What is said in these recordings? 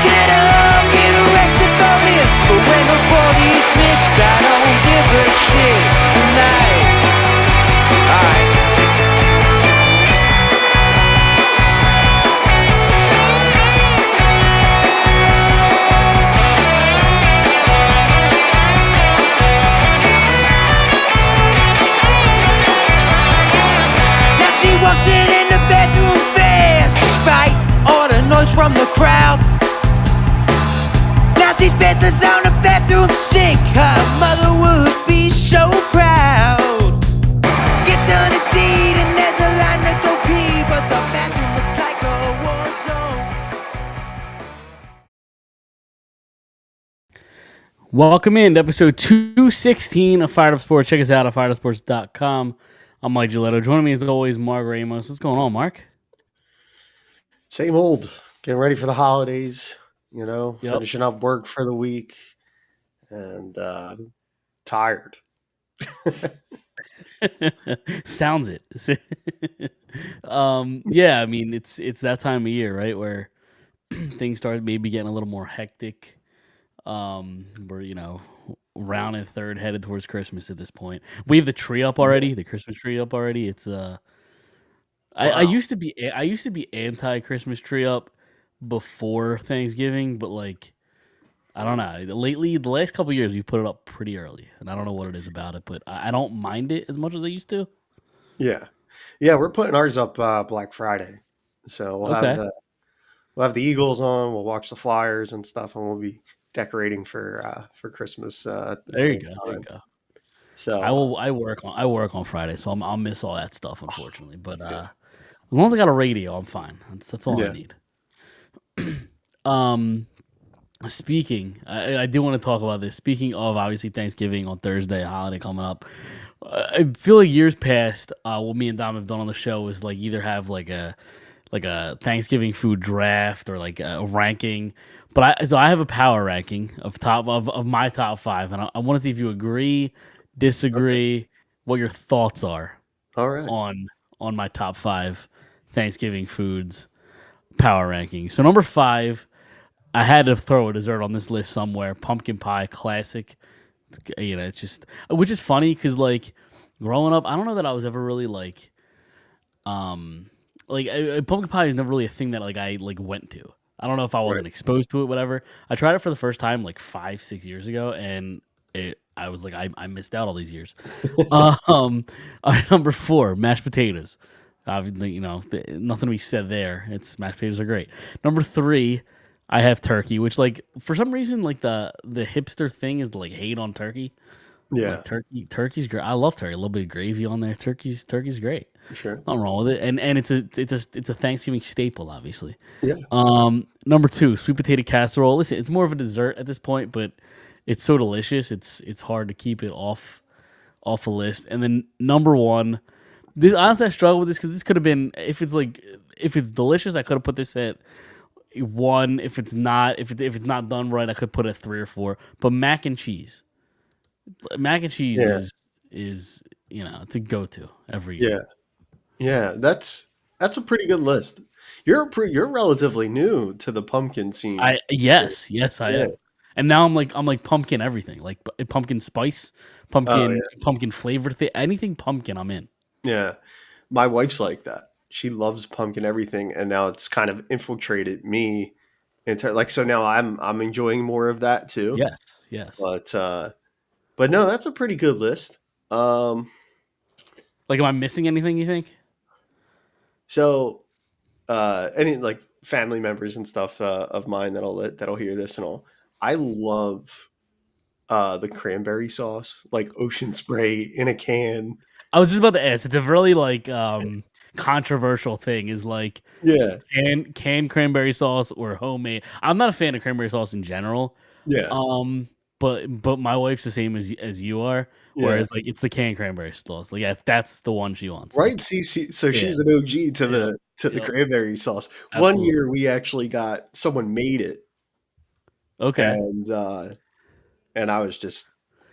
could all get arrested for this, but when the body's mixed, I don't give a shit tonight. Alright. Now she walks in the bedroom fast, despite all the noise from the crowd. Now she's bedless on the bathroom sink. Her mother would be so proud. Gets on a deed and there's a line to go pee, but the bathroom looks like a war zone. Welcome in to episode 216 of Fired Up Sports. Check us out at firedupsports.com. I'm Mike Giletto. Joining me as always, Mark Ramos. What's going on, Mark? Same old. Getting ready for the holidays, Yep. finishing up work for the week, and tired. Sounds it. Yeah, I mean it's that time of year, right, where things start maybe getting a little more hectic. We're round and third headed towards Christmas at this point. We have the tree up already, the Christmas tree up already. It's I Wow. used to be anti Christmas tree up before Thanksgiving, but like I don't know. Lately, the last couple of years, we put it up pretty early, and I don't know what it is about it, but I don't mind it as much as I used to. Yeah, we're putting ours up Black Friday, so we'll Okay. have the Eagles on. We'll watch the Flyers and stuff, and we'll be decorating for Christmas at the There you same go. There you time. go. So I work on Friday, so I'll miss all that stuff, unfortunately. But as long as I got a radio, I'm fine. That's all I Yeah. need. Speaking, I do want to talk about this. Speaking of obviously Thanksgiving on Thursday, a holiday coming up. I feel like years past, what me and Dom have done on the show is like either have like a Thanksgiving food draft or like a ranking. But I have a power ranking of my top 5, and I want to see if you agree, disagree, what your thoughts are all right. on my top 5 Thanksgiving foods power ranking. So number 5, I had to throw a dessert on this list somewhere. Pumpkin pie, classic. It's just, which is funny because like growing up, I don't know that I was ever really like pumpkin pie is never really a thing that like I like went to. I don't know if I wasn't exposed to it, whatever. I tried it for the first time like 5-6 years ago, and I was like, I missed out all these years. All right, number 4, mashed potatoes. Obviously, nothing to be said there. It's mashed potatoes are great. Number 3, I have turkey, which like for some reason like the hipster thing is to like hate on turkey. Yeah, Like, turkey's great. I love turkey. A little bit of gravy on there. Turkey's great. sure. Nothing wrong with it. And it's a Thanksgiving staple, obviously. Yeah, Number 2, sweet potato casserole. Listen, it's more of a dessert at this point, but it's so delicious. It's hard to keep it off a list. And then number 1, this honestly I struggle with this because this could have been if it's delicious, I could have put this at 1. If it's not done right, I could put it at 3 or 4. But mac and cheese is it's a go-to every year. yeah. That's a pretty good list. You're relatively new to the pumpkin scene. Yes, I am. And now I'm like pumpkin everything, like pumpkin spice, pumpkin flavored thing, anything pumpkin I'm in. Yeah, my wife's like that. She loves pumpkin everything, and now it's kind of infiltrated me into like so now I'm enjoying more of that too. Yes. But no, that's a pretty good list. Like, am I missing anything, you think? So any like family members and stuff of mine that'll hear this and all. I love the cranberry sauce, like ocean spray in a can. I was just about to ask. It's a really like controversial thing. Is like Yeah, canned cranberry sauce or homemade. I'm not a fan of cranberry sauce in general. yeah, But my wife's the same as you are. yeah. Whereas like it's the canned cranberry sauce. Like that's the one she wants. Right. Like, So she's an OG to the Yep. cranberry sauce. One Absolutely. year we actually got someone made it, Okay. and I was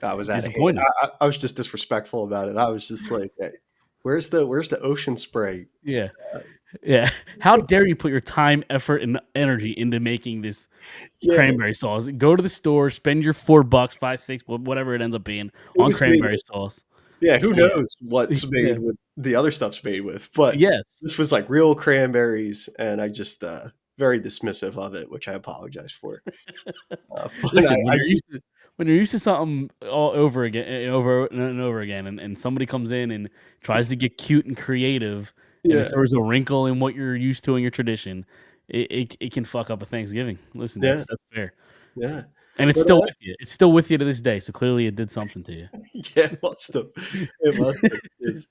out of hand. Disappointed. I was just disrespectful about it. I was just like, hey, where's the ocean spray? Yeah. Yeah. How dare you put your time, effort, and energy into making this Yeah, cranberry sauce? Go to the store, spend your $4, 5, 6, whatever it ends up being it on was made cranberry with sauce. yeah, who Yeah. knows what's Yeah. made with the other stuff's made with, but Yes. this was, like, real cranberries, and I just, very dismissive of it, which I apologize for. But Listen, I do when you're used to something all over again, over and over again, and somebody comes in and tries to get cute and creative, and it yeah, throws a wrinkle in what you're used to in your tradition, it can fuck up a Thanksgiving. Listen, yeah, that's fair, yeah. and it's But, still with you. It's still with you to this day. So clearly, it did something to you. yeah, it must have, 'cause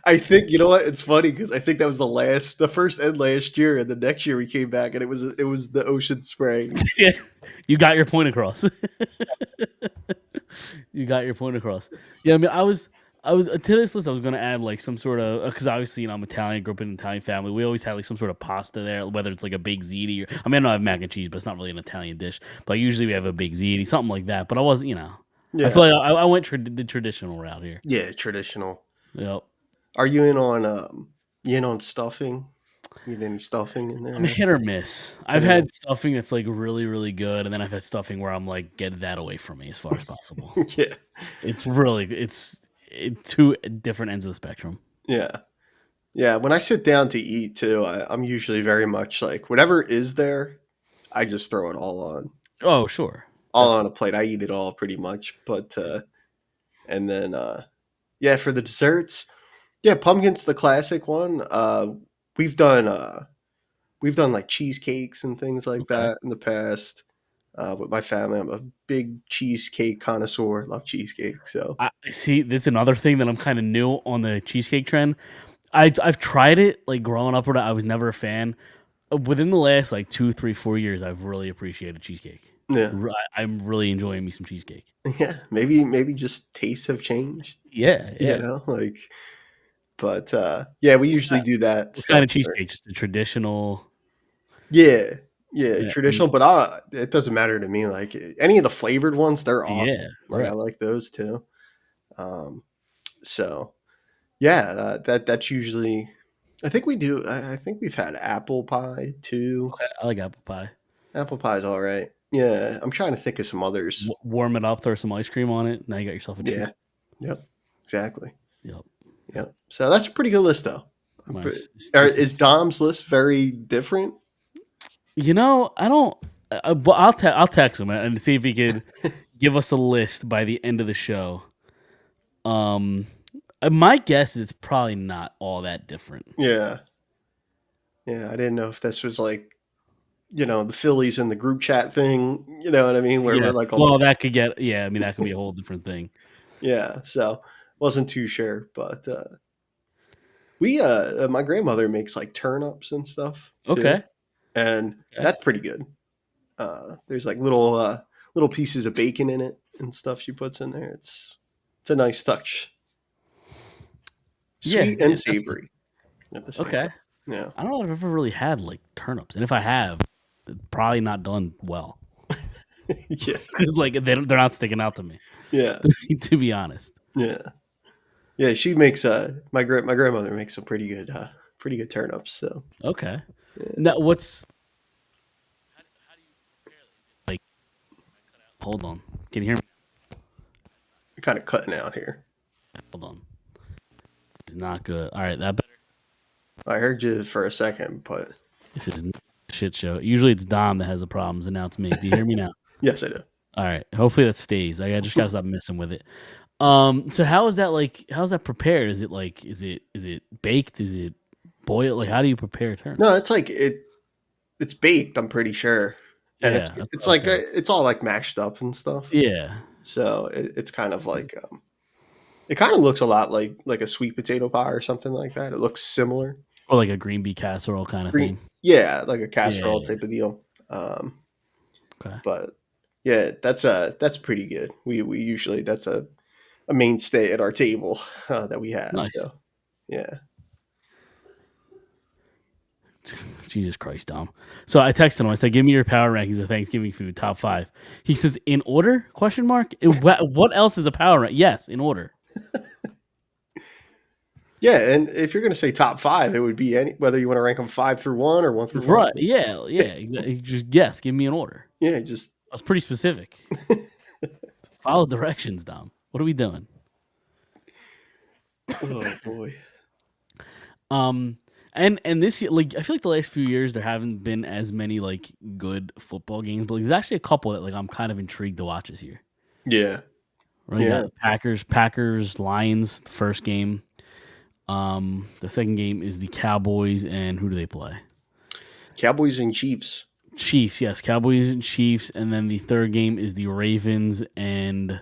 I think you know what? It's funny because I think that was the first and last year, and the next year we came back and it was the ocean spray. Yeah, you got your point across. You got your point across. Yeah, I mean, I was to this list. I was gonna add like some sort of because obviously I'm Italian, grew up in an Italian family. We always had like some sort of pasta there, whether it's like a big ziti. Or, I mean, I know I have mac and cheese, but it's not really an Italian dish. But usually we have a big ziti, something like that. But I wasn't, I Yeah, feel like I went the traditional route here. yeah, traditional. Yep. Are you in on stuffing? You get any stuffing in I'm there? hit or miss. I've Hit or had stuffing that's like really, really good, and then I've had stuffing where I'm like, get that away from me as far as possible. miss? Yeah, Two different ends of the spectrum. yeah, yeah. When I sit down to eat too, I'm usually very much like whatever is there, I just throw it Oh, sure, all on definitely. a plate. I eat it all pretty much, but and then yeah, for the desserts, yeah, pumpkin's the classic one. We've done uh we've done like cheesecakes and things like Okay. that in the past. With my family, I'm a big cheesecake connoisseur. Love cheesecake. So I see. This is another thing that I'm kind of new on the cheesecake trend. I've tried it like growing up, but I was never a fan. Within the last like 2, 3, 4 years, I've really appreciated cheesecake. yeah, I'm really enjoying me some cheesecake. yeah. Maybe just tastes have changed. Yeah, You yeah. know, like. But yeah, we usually do that What kind stuff. of cheesecake? Just the traditional. Yeah, yeah, Yeah, traditional. But it doesn't matter to me. Like any of the flavored ones, they're yeah, awesome. Like I right. like those too. Um, so yeah, that's usually. I think we do. I think we've had apple pie too. Okay, I like apple pie. Apple pie's all right. Yeah, I'm trying to think of some others. Warm it up, throw some ice cream on it. Now you got yourself a treat. Yeah. Yep. Exactly. Yep. Yep. So that's a pretty good list, though. Nice. This Is Dom's list very different? I don't. But I'll text him and see if he could give us a list by the end of the show. Um, my guess is it's probably not all that different. Yeah. Yeah. I didn't know if this was like, the Phillies in the group chat thing. You know what I mean? Where we're Yes. like all, Well, that could get. Yeah, I mean that could be a whole different thing. yeah. So wasn't too sure, but my grandmother makes like turnips and stuff too, Okay. and Okay. that's pretty good. There's like little pieces of bacon in it and stuff she puts in there. It's a nice touch, Yeah. sweet Yeah. and savory at the same Okay. time. Yeah, I don't know if I've ever really had like turnips, and if I have, probably not done well yeah, because like they're not sticking out to me. yeah, To be honest. yeah, yeah. She makes my grandmother makes some pretty good turnips. So Okay. yeah, Now what's like? Hold on. Can you hear me? you're kind of cutting out here. Hold on. It's not good. All right, that better. I heard you for a second, but This is a shit show. Usually it's Dom that has the problems, and now it's me. Do you hear me now? yes, I do. All right. Hopefully that stays. I just gotta stop messing with it. So how is that like? How's that prepared? Is it like? Is it baked? Is it boiled? Like, how do you prepare turnip? No, it's like it's baked. I'm pretty sure, and Yeah. it's like Okay. it's all like mashed up and stuff. Yeah. So it's kind of like it kind of looks a lot like a sweet potato pie or something like that. It looks similar. Or like a green bean casserole kind of Green, thing. yeah, like a Yeah. casserole type of deal. Um, Okay. but yeah, that's pretty good. We usually that's a mainstay at our table that we have. Nice. So yeah, Jesus Christ, Dom. So I texted him. I said, "Give me your power rankings of Thanksgiving food, top 5." He says, "In order?" Question mark. What else is a power rank? Yes, in order. Yeah, and if you're going to say top 5, it would be whether you want to rank them 5 through 1 or 1 through 5. Right? Yeah, yeah. Exactly. Just guess. Give me an order. Yeah, just I was pretty specific. Follow directions, Dom. What are we doing? oh boy. And this year, like I feel like the last few years there haven't been as many like good football games, but there's actually a couple that like I'm kind of intrigued to watch this year. Yeah. Right? You got Packers, Lions, the first game. The second game is the Cowboys, and who do they play? Cowboys and Chiefs. Chiefs, yes, Cowboys and Chiefs, and then the third game is the Ravens, and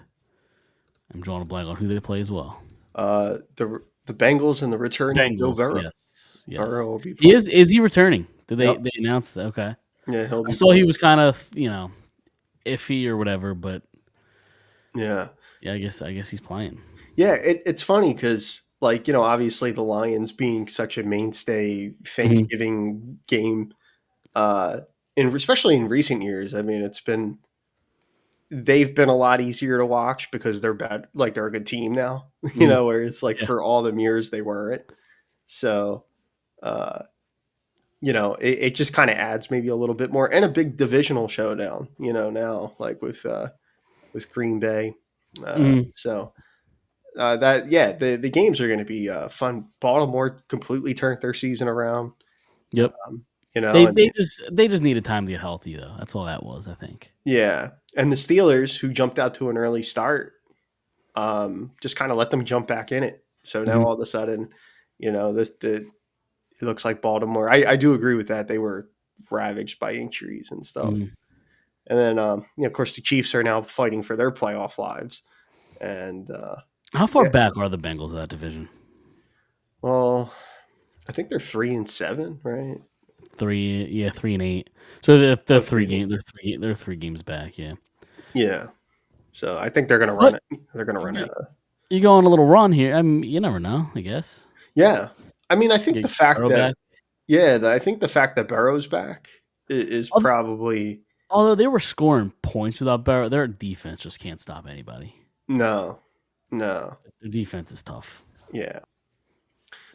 I'm drawing a blank on who they play as well. The Bengals and the returning Joe Bengals, Burrow. yes. Burrow will be He is. Is he returning? Did they Yep. they announce that? Okay. Yeah, he'll be I saw he was kind of iffy or whatever, but yeah. I guess he's playing. Yeah, it's funny because obviously the Lions being such a mainstay Thanksgiving game, and especially in recent years, I mean, they've been a lot easier to watch because they're bad, like they're a good team now, where it's like for all them years they weren't. So, it just kind of adds maybe a little bit more and a big divisional showdown, now like with Green Bay. So the games are going to be fun. Baltimore completely turned their season around. Yep. They just needed time to get healthy though. That's all that was, I think. Yeah, and the Steelers, who jumped out to an early start, just kind of let them jump back in it. So now all of a sudden, it looks like Baltimore. I do agree with that. They were ravaged by injuries and stuff. And then, of course, the Chiefs are now fighting for their playoff lives. And how far back are the Bengals of that division? Well, I think they're 3-7, right? 3-8. So they're 3 games. They're 3 games back. Yeah. Yeah. So I think they're going to run it. They're going to run it. You go on a little run here. I mean, you never know. I guess. Yeah. I mean, I think the fact that back. I think the fact that Burrow's back is probably. Although they were scoring points without Burrow, their defense just can't stop anybody. No. Their defense is tough. Yeah.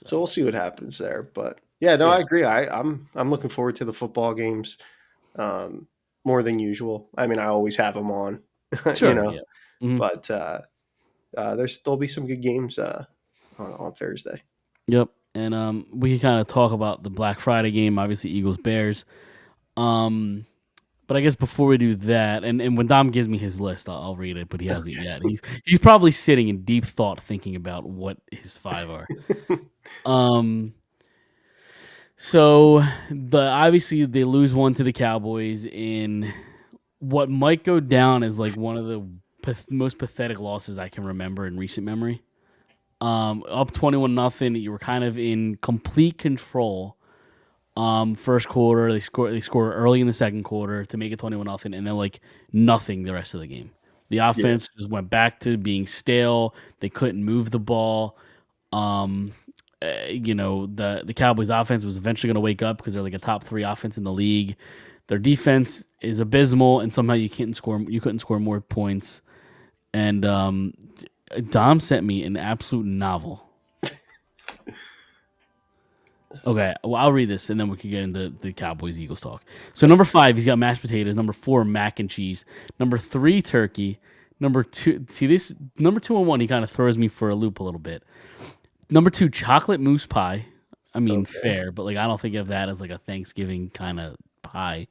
So we'll see what happens there, but yeah, I agree. I'm looking forward to the football games more than usual. I mean, I always have them on, Sure, but there'll be some good games on Thursday. Yep, and we can kind of talk about the Black Friday game. Obviously, Eagles Bears. But I guess before we do that, and when Dom gives me his list, I'll read it. But he hasn't yet. He's probably sitting in deep thought, thinking about what his 5 are. So obviously they lose one to the Cowboys in what might go down as like one of the most pathetic losses I can remember in recent memory. Up 21-0, you were kind of in complete control. First quarter, they scored early in the second quarter to make it 21-0, and then like nothing the rest of the game. The offense just went back to being stale. They couldn't move the ball. The Cowboys offense was eventually going to wake up because they're like a top 3 offense in the league. Their defense is abysmal, and somehow you couldn't score more points. And Dom sent me an absolute novel. Okay, well, I'll read this, and then we can get into the Cowboys-Eagles talk. So number 5, he's got mashed potatoes. Number 4, mac and cheese. Number 3, turkey. Number 2, number 2 and 1, he kind of throws me for a loop a little bit. Number 2, chocolate mousse pie. I mean, fair, but like I don't think of that as like a Thanksgiving kind of pie.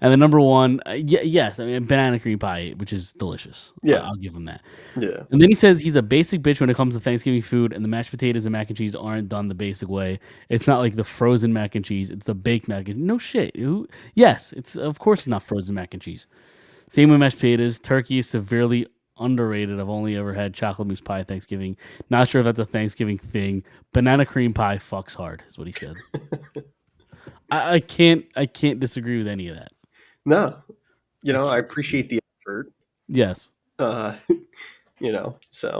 And then number 1, yes, I mean banana cream pie, which is delicious. Yeah, I'll give him that. Yeah. And then he says he's a basic bitch when it comes to Thanksgiving food, and the mashed potatoes and mac and cheese aren't done the basic way. It's not like the frozen mac and cheese; it's the baked mac and no shit. Yes, it's of course it's not frozen mac and cheese. Same with mashed potatoes. Turkey is severely underrated. I've only ever had chocolate mousse pie at Thanksgiving. Not sure if that's a Thanksgiving thing. Banana cream pie fucks hard, is what he said. I can't disagree with any of that. No, I appreciate the effort. Yes. So.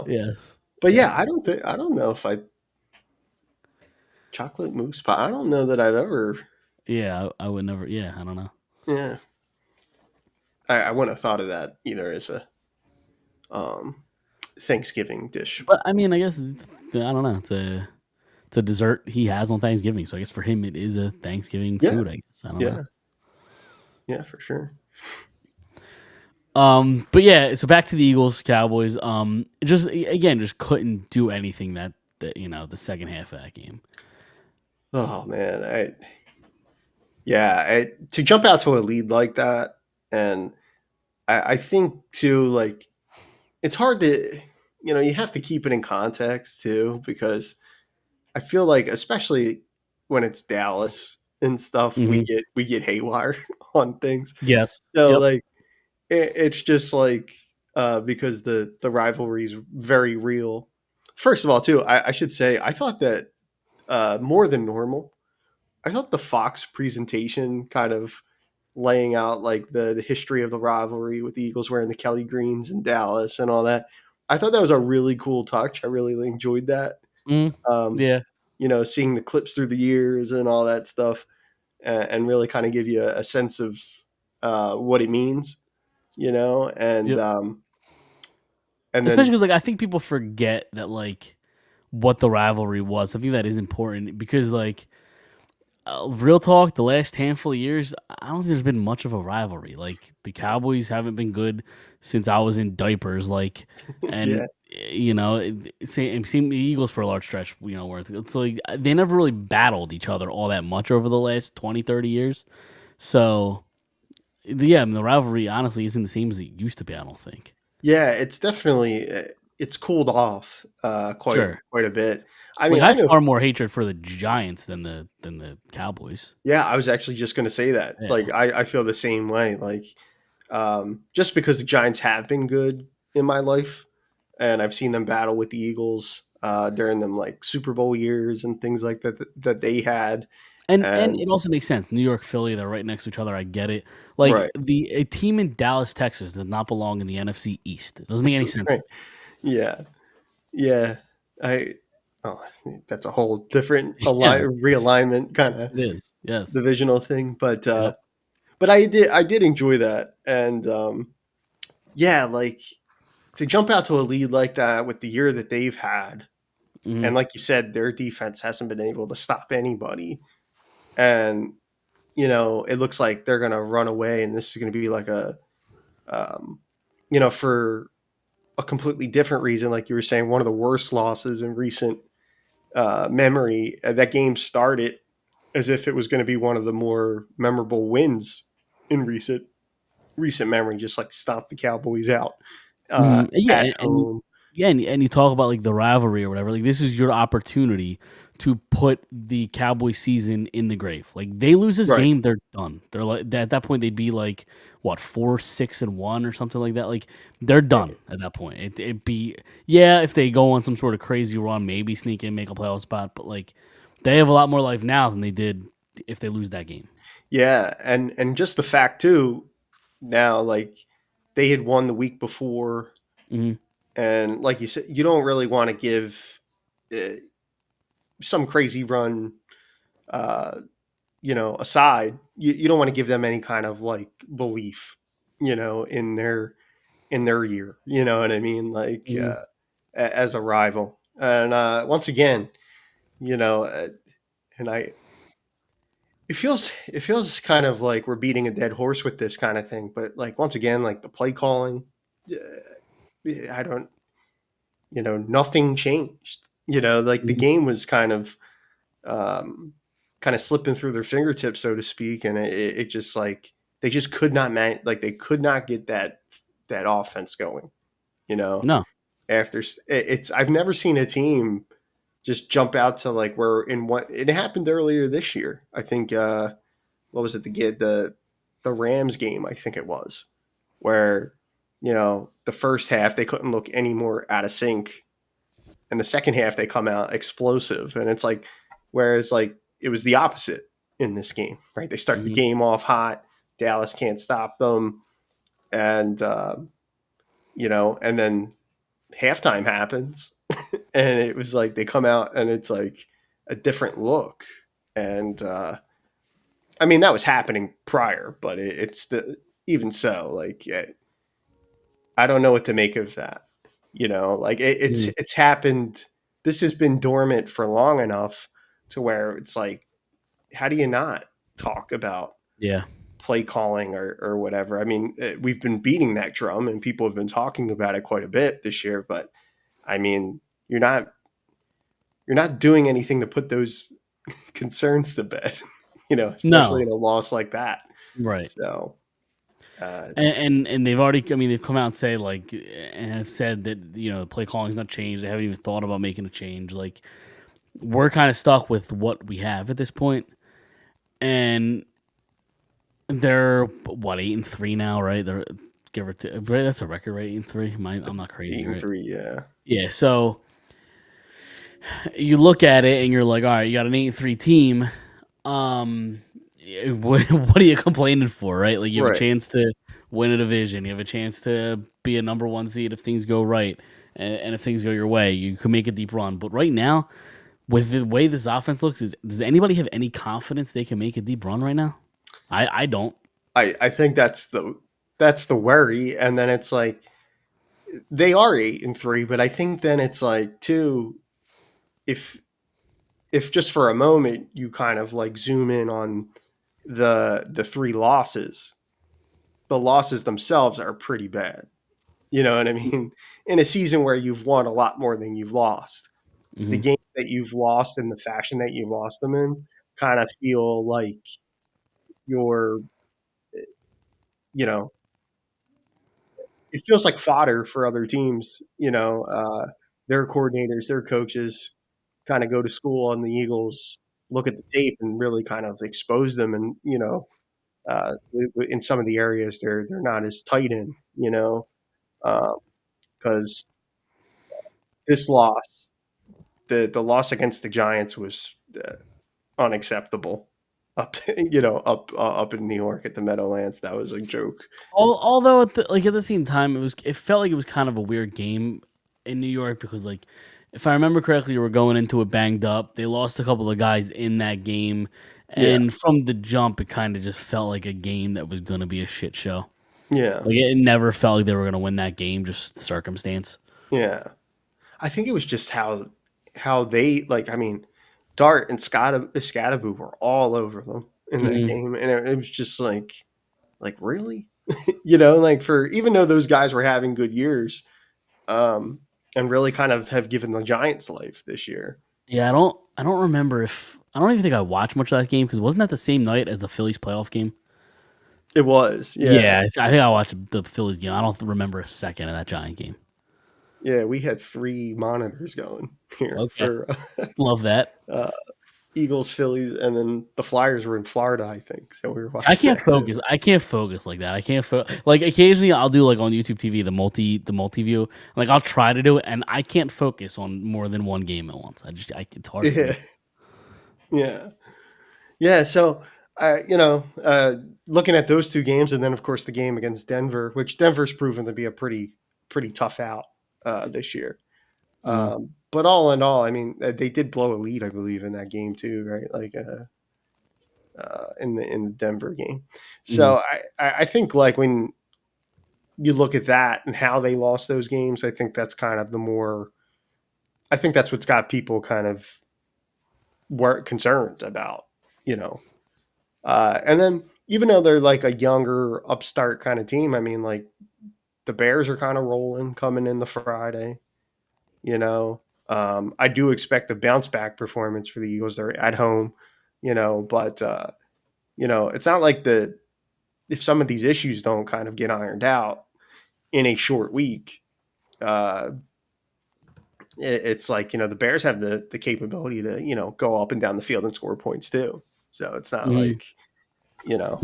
Yes. But yeah, I don't know if chocolate mousse pie. I don't know that I've ever. Yeah, I would never. Yeah, I don't know. Yeah. I wouldn't have thought of that either as a Thanksgiving dish. But I mean, I guess I don't know. it's a dessert he has on Thanksgiving. So I guess for him it is a Thanksgiving Yeah, food. I guess I don't know. yeah, yeah, for sure. But yeah, so back to the Eagles, Cowboys. Just again, just couldn't do anything that the second half of that game. Oh man, to jump out to a lead like that, and I think too, like it's hard to, you have to keep it in context too, because I feel like, especially when it's Dallas and stuff, we Hmm. get haywire on things. Yes. So Yep. like it's just like because the rivalry is very real. First of all, too, I should say I thought that more than normal. I thought the Fox presentation kind of laying out like the history of the rivalry with the Eagles wearing the Kelly Greens in Dallas and all that. I thought that was a really cool touch. I really enjoyed that. Mm, Um, yeah. seeing the clips through the years and all that stuff, and really kind of give you a sense of what it means, and Yep. and Especially then because I think people forget that what the rivalry was. I think that is important because real talk, the last handful of years, I don't think there's been much of a rivalry. Like the Cowboys haven't been good since I was in diapers. And yeah, same the Eagles for a large stretch. Where it's like they never really battled each other all that much over the last 20, 30 years. So yeah, I mean, the rivalry honestly isn't the same as it used to be. I don't think. yeah, it's definitely it's cooled off quite Sure. quite a bit. I Like mean, I I have know. far more hatred for the Giants than the Cowboys. Yeah, I was actually just going to say that. Yeah. Like, I feel the same way. Like, just because the Giants have been good in my life, and I've seen them battle with the Eagles during them like Super Bowl years and things like that they had, And and it also makes sense. New York, Philly, they're right next to each other. I get it. Like right, a team in Dallas, Texas does not belong in the NFC East. It doesn't make any sense right, to me. yeah, yeah. I oh, that's a whole different Yeah. Yes, realignment kind yes, of it is. Yes. divisional thing, Yep. but I did enjoy that, and yeah, like to jump out to a lead like that with the year that they've had, Hmm. and like you said, their defense hasn't been able to stop anybody, and it looks like they're gonna run away, and this is gonna be like um, for a completely different reason, like you were saying, one of the worst losses in recent memory. That game started as if it was going to be one of the more memorable wins in recent memory, just like stomp the Cowboys out Yeah, at home. and you talk about the rivalry or whatever. Like this is your opportunity to put the Cowboy season in the grave. Like they lose this Right. game, they're done. They're like at that point they'd be like what 4-6-1 or something like that. Like they're done Right. at that point. It'd be yeah if they go on some sort of crazy run, maybe sneak in, make a playoff spot. But they have a lot more life now than they did if they lose that game. Yeah, and just the fact too, now like they had won the week before, Hmm. and like you said, you don't really want to give uh, some crazy run, uh, aside. You don't want to give them any kind of like belief, in their year. You know what I mean? Like Hmm. as a rival, and once again, you know, uh, and I it feels kind of like we're beating a dead horse with this kind of thing, but like once again, like the play calling, yeah, I don't, nothing changed. Like the Hmm. game was um, kind of slipping through their fingertips, so to speak, and it just like they just could not like they could not get that offense going. You know, No. it's I've never seen a team just jump out to like where in what it happened earlier this year. I think what was it the Rams game, I think it was, where the first half they couldn't look any more out of sync, and the second half they come out explosive, and it's like whereas like it was the opposite in this game, right? They start the Hmm. game off hot, Dallas can't stop them, and and then halftime happens, and it was like they come out and it's like a different look, and I mean, that was happening prior, but it's even so, like I don't know what to make of that. Like it's happened this has been dormant for long enough to where it's like, how do you not talk about Yeah. play calling or whatever? I mean, we've been beating that drum and people have been talking about it quite a bit this year, but I mean, you're not doing anything to put those concerns to bed, especially No. in a loss like that. Right. So, uh, And they've already, I mean, they've come out and say like, and have said that the play calling's not changed. They haven't even thought about making a change. Like, we're kind of stuck with what we have at this point, and they're what 8-3 now, right? They're give or take, right? That's a record, right? 8-3. I'm not crazy, eight and right? three, yeah. Yeah. So you look at it and you're like, all right, you got an 8-3 team. What are you complaining for, right? Like, you have a Right. chance to win a division, you have a chance to be a number one seed if things go right, and if things go your way, you can make a deep run. But right now, with the way this offense looks, does anybody have any confidence they can make a deep run right now? I don't. I think that's the worry. And then it's like they are 8 and 3, but I think then it's like too, if just for a moment you kind of like zoom in on the three losses, the losses themselves are pretty bad. You know what I mean? In a season where you've won a lot more than you've lost, the Hmm. games that you've lost in the fashion that you lost them in kind of feel like you're, you know, it feels like fodder for other teams. Their coordinators, their coaches kind of go to school on the Eagles, look at the tape, and really kind of expose them. And in some of the areas they're not as tight in, because this loss, the loss against the Giants was unacceptable. Up, up in New York at the Meadowlands, that was a joke. Although at the same time, it felt like it was kind of a weird game in New York because, like, if I remember correctly, we were going into it banged up. They lost a couple of guys in that game, Yeah, and from the jump, it kind of just felt like a game that was going to be a shit show. yeah, Like, it never felt like they were going to win that game, just circumstance. yeah. I think it was just how they like. I mean, Dart and Scattaboo were all over them in that Hmm. game, and it was just like really, like for even though those guys were having good years, um, and really kind of have given the Giants life this year. Yeah, I don't remember if I don't even think I watched much of that game because wasn't that the same night as the Phillies playoff game? It was, yeah, Yeah, I think I watched the Phillies game. I don't remember a second of that Giant game. yeah. We had 3 monitors going here Okay, for love that. uh, Eagles, Phillies, and then the Flyers were in Florida, I think. So we were I watching can't that too. focus. I can't focus like that. I can't like occasionally I'll do like on YouTube TV the multi view. Like I'll try to do it, and I can't focus on more than one game at once. It's hard for Yeah, me. yeah, yeah. So, looking at those 2 games, and then of course the game against Denver, which Denver's proven to be a pretty tough out this year. Mm, But all in all, I mean, they did blow a lead, I believe, in that game too, right? Like in the Denver game. mm. So I think like when you look at that and how they lost those games, I think that's kind of the more. I think that's what's got people kind of were concerned about, you know. And then even though they're like a younger upstart kind of team, I mean, like the Bears are kind of rolling coming in the Friday. You know, I do expect a bounce back performance for the Eagles. They're at home, but it's not like if some of these issues don't kind of get ironed out in a short week, uh, it's like the Bears have the capability to go up and down the field and score points too. So it's not Mhm. like you know,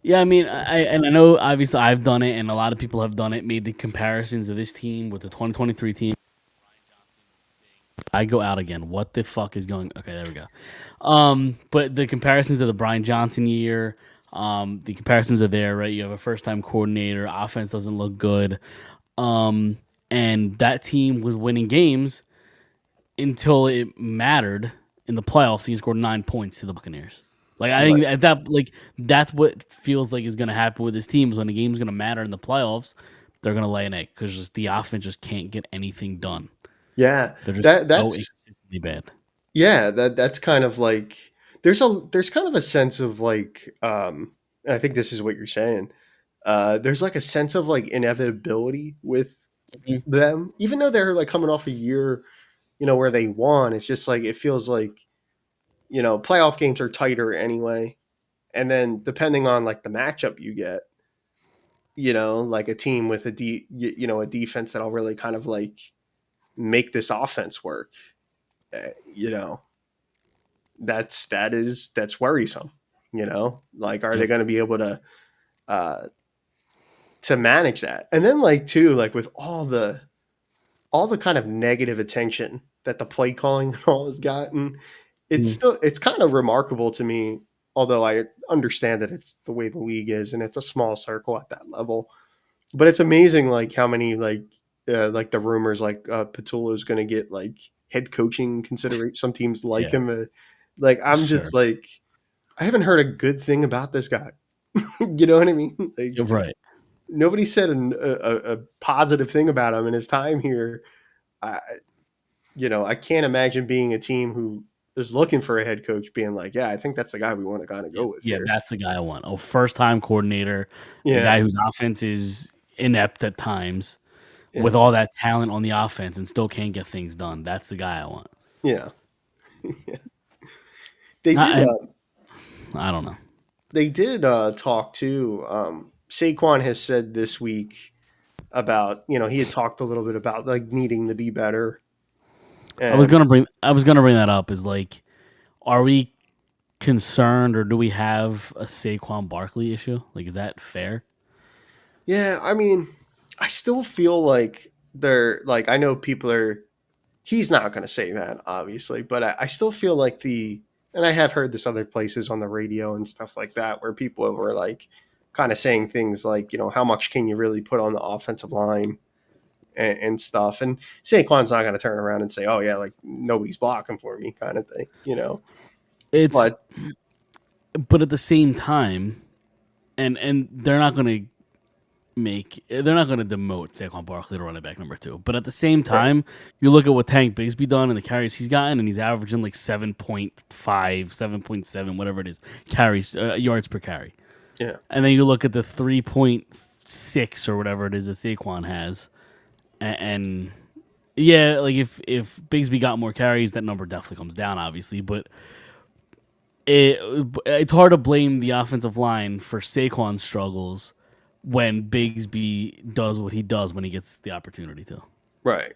Yeah, I mean, I know obviously I've done it, and a lot of people have done it. Made the comparisons of this team with the 2023 team. I go out again. What the fuck is going? Okay, there we go. But the comparisons of the Brian Johnson year, the comparisons are there, right? You have a first time coordinator, offense doesn't look good. Um, and that team was winning games until it mattered in the playoffs. He scored 9 points to the Buccaneers. Like I think right? at that that's what feels like is going to happen with this team is when the game's going to matter in the playoffs, they're going to lay an egg because just the offense just can't get anything done. Yeah, They're just that so that's inconsistently bad. yeah, that's kind of like there's kind of a sense of like and I think this is what you're saying. There's like a sense of like inevitability with Mhm. them, even though they're like coming off a year, where they won. It's just like it feels like playoff games are tighter anyway, and then depending on like the matchup you get, like a team with a defense that'll really kind of like make this offense work. You know, that's worrisome. Like are they Yep. going to be able uh to manage that? And then like too, like with all the kind of negative attention that the play calling and all has gotten, Mhm. it's kind of remarkable to me. Although I understand that it's the way the league is and it's a small circle at that level, but it's amazing like how many like the rumors like Patullo's going to get like head coaching consideration. Some teams like Yeah. him. Like I'm Sure. just like I haven't heard a good thing about this guy. You know what I mean? Like You're right. nobody said a positive thing about him in his time here. I I can't imagine being a team who is looking for a head coach being like, yeah, I think that's the guy we want to kind of Yeah. go with Yeah. here. That's the guy I want. A first time coordinator, a Yeah, guy whose offense is inept at times, with yeah, all that talent on the offense and still can't get things done. That's the guy I want. yeah. They did. I, I don't know. They did talk too. Saquon has said this week about he had talked a little bit about like needing to be better, and I was gonna bring that up. Is like, are we concerned or do we have a Saquon Barkley issue? Like, is that fair? yeah, I mean, I still feel like they're like I know people are. He's not going to say that obviously, but I still feel like and I have heard this other places on the radio and stuff like that where people were like kind of saying things like how much can you really put on the offensive line and stuff. And Saquon's not going to turn around and say, "Oh yeah, like nobody's blocking for me," kind of thing. It's But but at the same time, and they're not gonna demote Saquon Barkley to running back number 2. But at the same right, time, you look at what Tank Bigsby done and the carries he's gotten, and he's averaging like 7.5, 7.7, whatever it is, carries yards per carry. yeah, And then you look at the 3.6 or whatever it is that Saquon has, and yeah, like if Bigsby got more carries, that number definitely comes down, obviously. But it's hard to blame the offensive line for Saquon's struggles when Bigsby does what he does when he gets the opportunity to. right,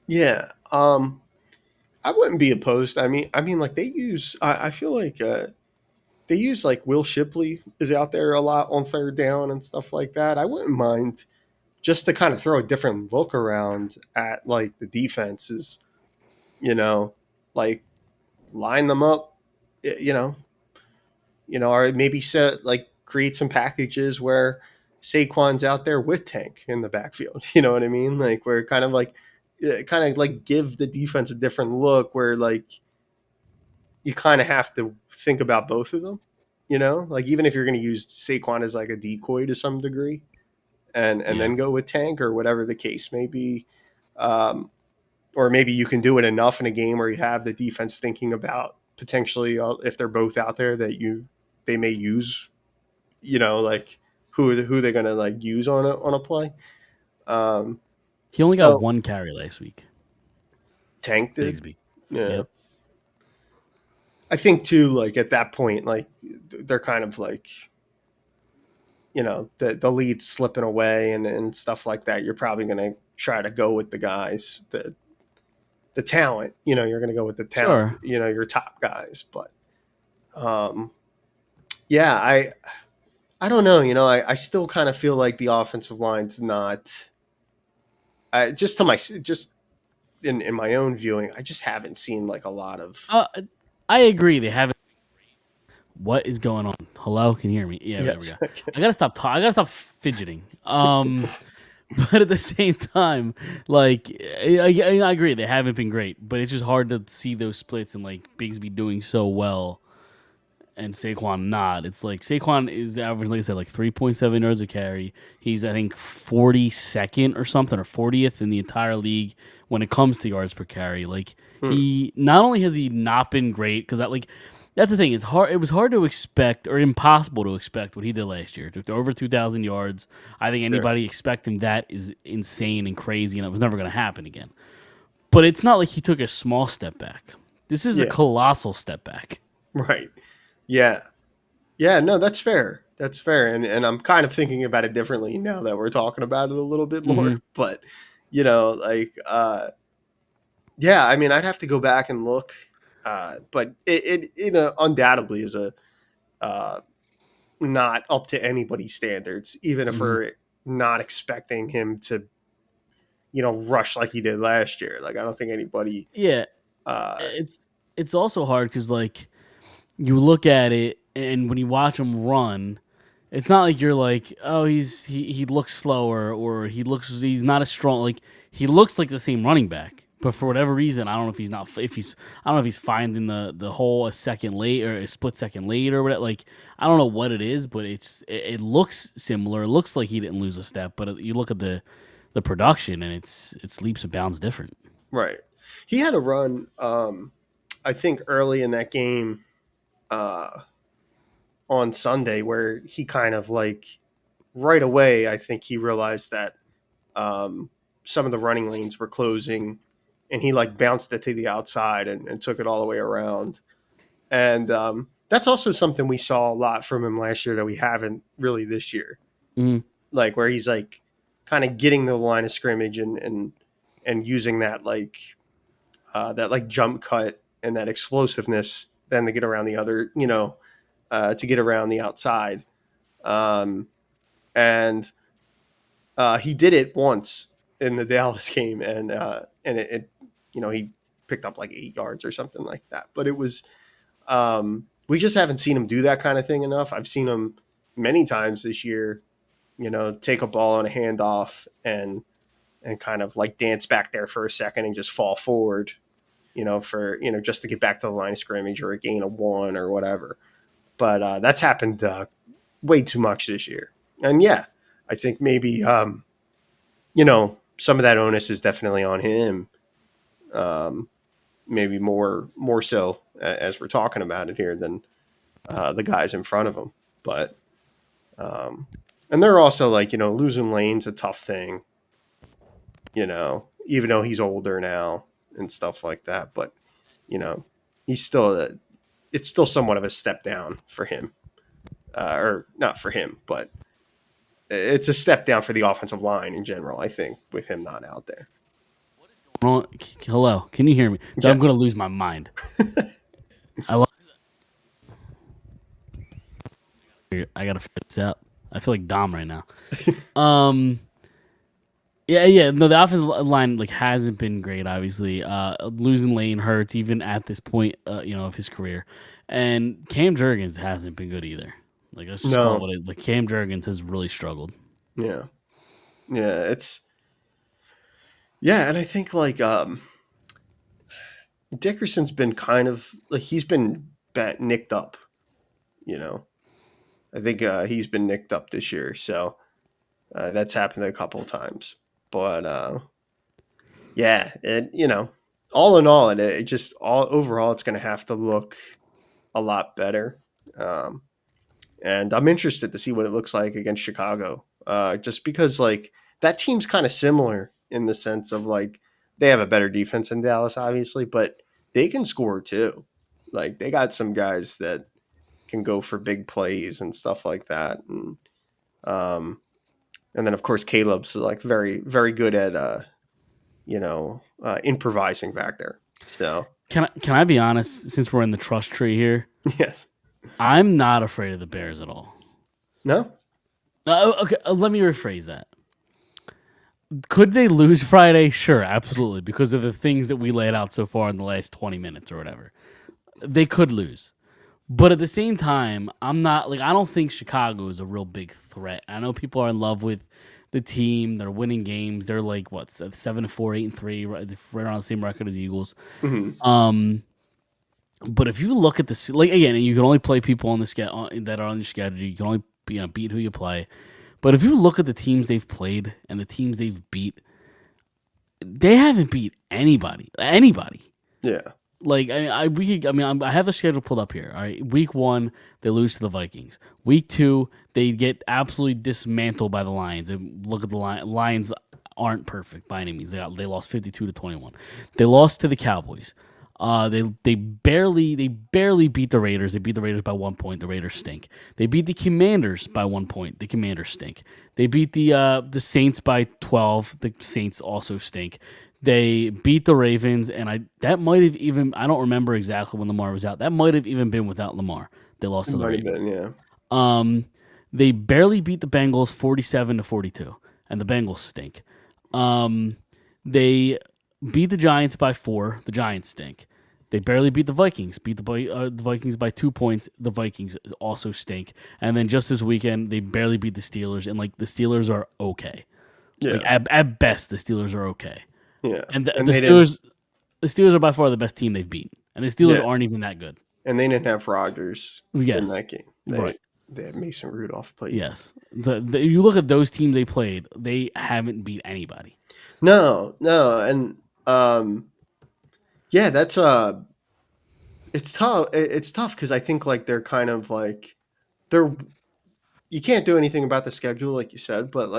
yeah. I wouldn't be opposed. I mean, like they use. I feel like they use like Will Shipley is out there a lot on third down and stuff like that. I wouldn't mind just to kind of throw a different look around at like the defenses, you know, like line them up, or maybe set like create some packages where Saquon's out there with Tank in the backfield. You know what I mean? Like where kind of like give the defense a different look where like you kind of have to think about both of them. Like even if you're going to use Saquon as like a decoy to some degree, and Yeah. then go with Tank or whatever the case may be. Um, or maybe you can do it enough in a game where you have the defense thinking about potentially if they're both out there that they may use, like who they're gonna like use on a play. Um, He only got so one carry last week, Tank did, Bigsby. yeah. Yep. I think too, like at that point, like they're kind of like the lead slipping away and stuff like that. You're probably gonna try to go with the guys the talent. You're going to go with the talent. Sure. Your top guys. But yeah, I don't know. I still kind of feel like the offensive line's not. Just in my own viewing, I just haven't seen like a lot of. Uh, I agree. They haven't. What is going on? Hello, can you hear me? Yeah, there we Yes. go. I gotta stop. I gotta stop fidgeting. But at the same time, like I agree, they haven't been great. But it's just hard to see those splits and like Bigsby doing so well and Saquon not. It's like Saquon is average, like I said, like 3.7 yards a carry. He's I think 42nd or something or 40th in the entire league when it comes to yards per carry. Like he not only has he not been great because that like that's the thing. It's hard. It was hard to expect or impossible to expect what he did last year. Took to over 2,000 yards. I think anybody expecting that is insane and crazy, and it was never going to happen again. But it's not like he took a small step back. This is a Yeah. colossal step back. Right. Yeah. Yeah, no, that's fair. That's fair. And I'm kind of thinking about it differently now that we're talking about it a little bit more. Mm-hmm. But, like yeah, I mean I'd have to go back and look. But it undoubtedly is a uh not up to anybody's standards, even if Mm-hmm. we're not expecting him to, rush like he did last year. Like I don't think anybody Yeah, uh it's also hard because like you look at it and when you watch him run, it's not like you're like, oh, he looks slower or he's not as strong. Like he looks like the same running back, but for whatever reason, I don't know if I don't know if he's finding the hole a second late or a split second late or whatever. Like I don't know what it is, but it looks similar. It looks like he didn't lose a step, but you look at the production and it's leaps and bounds different. right. He had a run I think early in that game uh on Sunday where he kind of like right away I think he realized that um some of the running lanes were closing and he like bounced it to the outside and took it all the way around. And that's also something we saw a lot from him last year that we haven't really this year. Mm-hmm. Like where he's like kind of getting to the line of scrimmage and using that like jump cut and that explosiveness then to get around the other, to get around the outside. Um, and he did it once in the Dallas game, and it he picked up like 8 yards or something like that. But it was we just haven't seen him do that kind of thing enough. I've seen him many times this year, take a ball on a handoff and kind of like dance back there for a second and just fall forward, for just to get back to the line of scrimmage or a gain of 1 or whatever. But that's happened way too much this year. And yeah, I think maybe some of that onus is definitely on him. Maybe more so as we're talking about it here than the guys in front of him. But and they're also like losing lanes a tough thing. Even though he's older now and stuff like that, but he's still it's still somewhat of a step down for him, or not for him, but it's a step down for the offensive line in general. I think with him not out there. Oh, hello, can you hear me? Yeah. I'm gonna lose my mind. I love. I gotta figure this out. I feel like Dom right now. Yeah. No, the offensive line like hasn't been great. Obviously, losing Lane hurts even at this point, of his career, and Cam Jurgens hasn't been good either. Like let's just call it No. what it. Like Cam Jurgens has really struggled. Yeah. Yeah. And I think like Dickerson's been kind of like he's been nicked up. I think he's been nicked up this year, so that's happened a couple of times. But yeah, all in all, it just all overall, it's going to have to look a lot better. Um, and I'm interested to see what it looks like against Chicago, just because like that team's kind of similar in the sense of like they have a better defense than Dallas, obviously, but they can score too. Like they got some guys that can go for big plays and stuff like that, um, and then of course Caleb's like very very good at improvising back there. So Can I be honest? Since we're in the trust tree here, yes, I'm not afraid of the Bears at all. no, Okay, let me rephrase that. Could they lose Friday? Sure, absolutely, because of the things that we laid out so far in the last 20 minutes or whatever. They could lose. But at the same time, I'm not like I don't think Chicago is a real big threat. I know people are in love with the team. They're winning games. They're like what 7-4, 8-3, right around the same record as the Eagles. hmm Um, But if you look at this, like again, you can only play people on the that are on your schedule. You can only beat who you play. But if you look at the teams they've played and the teams they've beat, they haven't beat anybody. Anybody. Yeah. Like I have the schedule pulled up here. All right, week 1 they lose to the Vikings. Week 2 they get absolutely dismantled by the Lions. And look at the Lions aren't perfect by any means. They lost 52-21. They lost to the Cowboys. They barely beat the Raiders. They beat the Raiders by 1 point. The Raiders stink. They beat the Commanders by 1 point. The Commanders stink. They beat the Saints by 12. The Saints also stink. They beat the Ravens, and that might have even, I don't remember exactly when Lamar was out. That might have even been without Lamar. They lost to the Ravens. Yeah. They barely beat the Bengals 47-42, and the Bengals stink. They beat the Giants by 4. The Giants stink. They barely beat the Vikings. Beat the Vikings by 2 points. The Vikings also stink. And then just this weekend, they barely beat the Steelers, and the Steelers are okay. Yeah. At best, the Steelers are okay. Yeah. And the Steelers are by far the best team they've beaten. And the Steelers aren't even that good. And they didn't have Rodgers in that game. Right. They had Mason Rudolph played. Yes. You look at those teams they played, they haven't beat anybody. No. And yeah, that's it's tough. It's tough because I think they're kind of you can't do anything about the schedule, like you said, but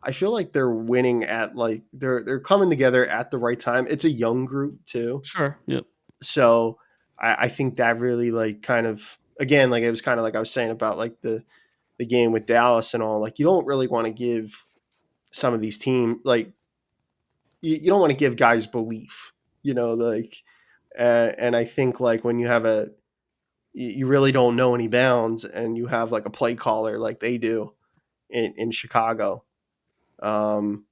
I feel like they're winning at they're coming together at the right time. It's a young group too. Sure. Yep. So I think that really kind of, again, it was kind of like I was saying about the game with Dallas and all, you don't really want to give some of these teams you don't want to give guys belief, and I think when you have you really don't know any bounds and you have a play caller like they do in Chicago, and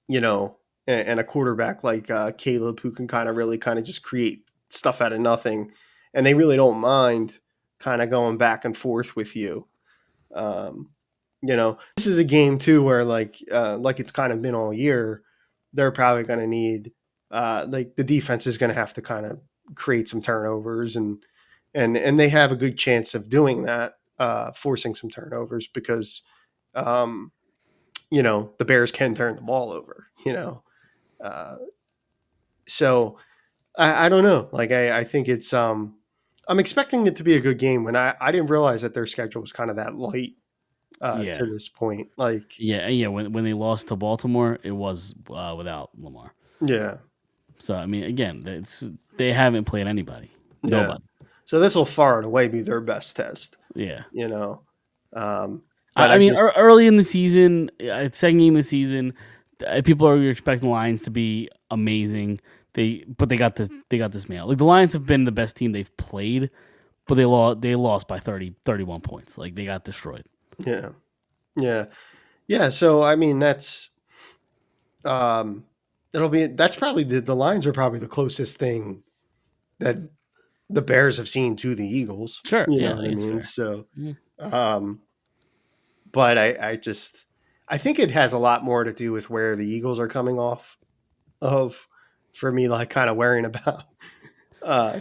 a quarterback like Caleb, who can really just create stuff out of nothing, and they really don't mind kind of going back and forth with you. This is a game too where it's kind of been all year. They're probably going to need the defense is going to have to kind of create some turnovers, and they have a good chance of doing that, forcing some turnovers because the Bears can turn the ball over, so I don't know. I think it's I'm expecting it to be a good game when I didn't realize that their schedule was kind of that light to this point. When they lost to Baltimore, it was without Lamar. Yeah. So I mean, again, they haven't played anybody. Nobody. So this will far and away be their best test. Yeah. But early in the season, second game of the season, people are expecting the Lions to be amazing. But they got this mail. The Lions have been the best team they've played, but they lost by 31 points. They got destroyed. Yeah. So I mean, that's probably the Lions are probably the closest thing that the Bears have seen to the Eagles. Sure. You know what I mean? Fair. So, but I think it has a lot more to do with where the Eagles are coming off of, for me, kind of worrying about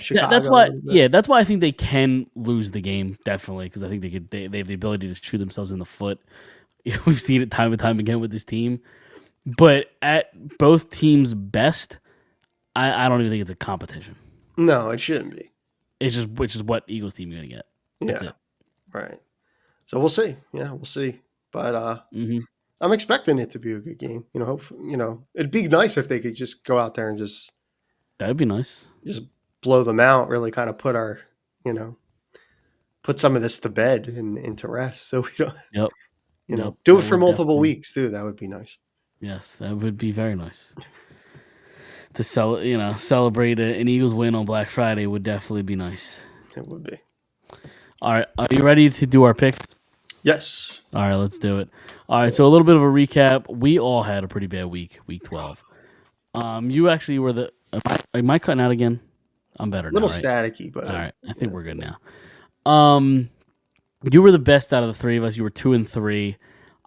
Chicago. That's why I think they can lose the game, definitely, because I think they have the ability to shoot themselves in the foot. We've seen it time and time again with this team. But at both teams' best, I don't even think it's a competition. No, it shouldn't be. It's just which is what Eagles team you're gonna get. That's it. Right. So we'll see. Yeah, we'll see. But I'm expecting it to be a good game. It'd be nice if they could just go out there and just. That would be nice. Just blow them out. Really, kind of put put some of this to bed and into rest, so we don't. Yep. Do it for multiple weeks too. That would be nice. Yes, that would be very nice. To celebrate an Eagles win on Black Friday would definitely be nice. It would be. All right, are you ready to do our picks? Yes. All right, let's do it. All right, so a little bit of a recap. We all had a pretty bad week 12. You actually were am I cutting out again? I'm better now, little right? Staticky, but all right, I think we're good now. You were the best out of the three of us. You were 2-3.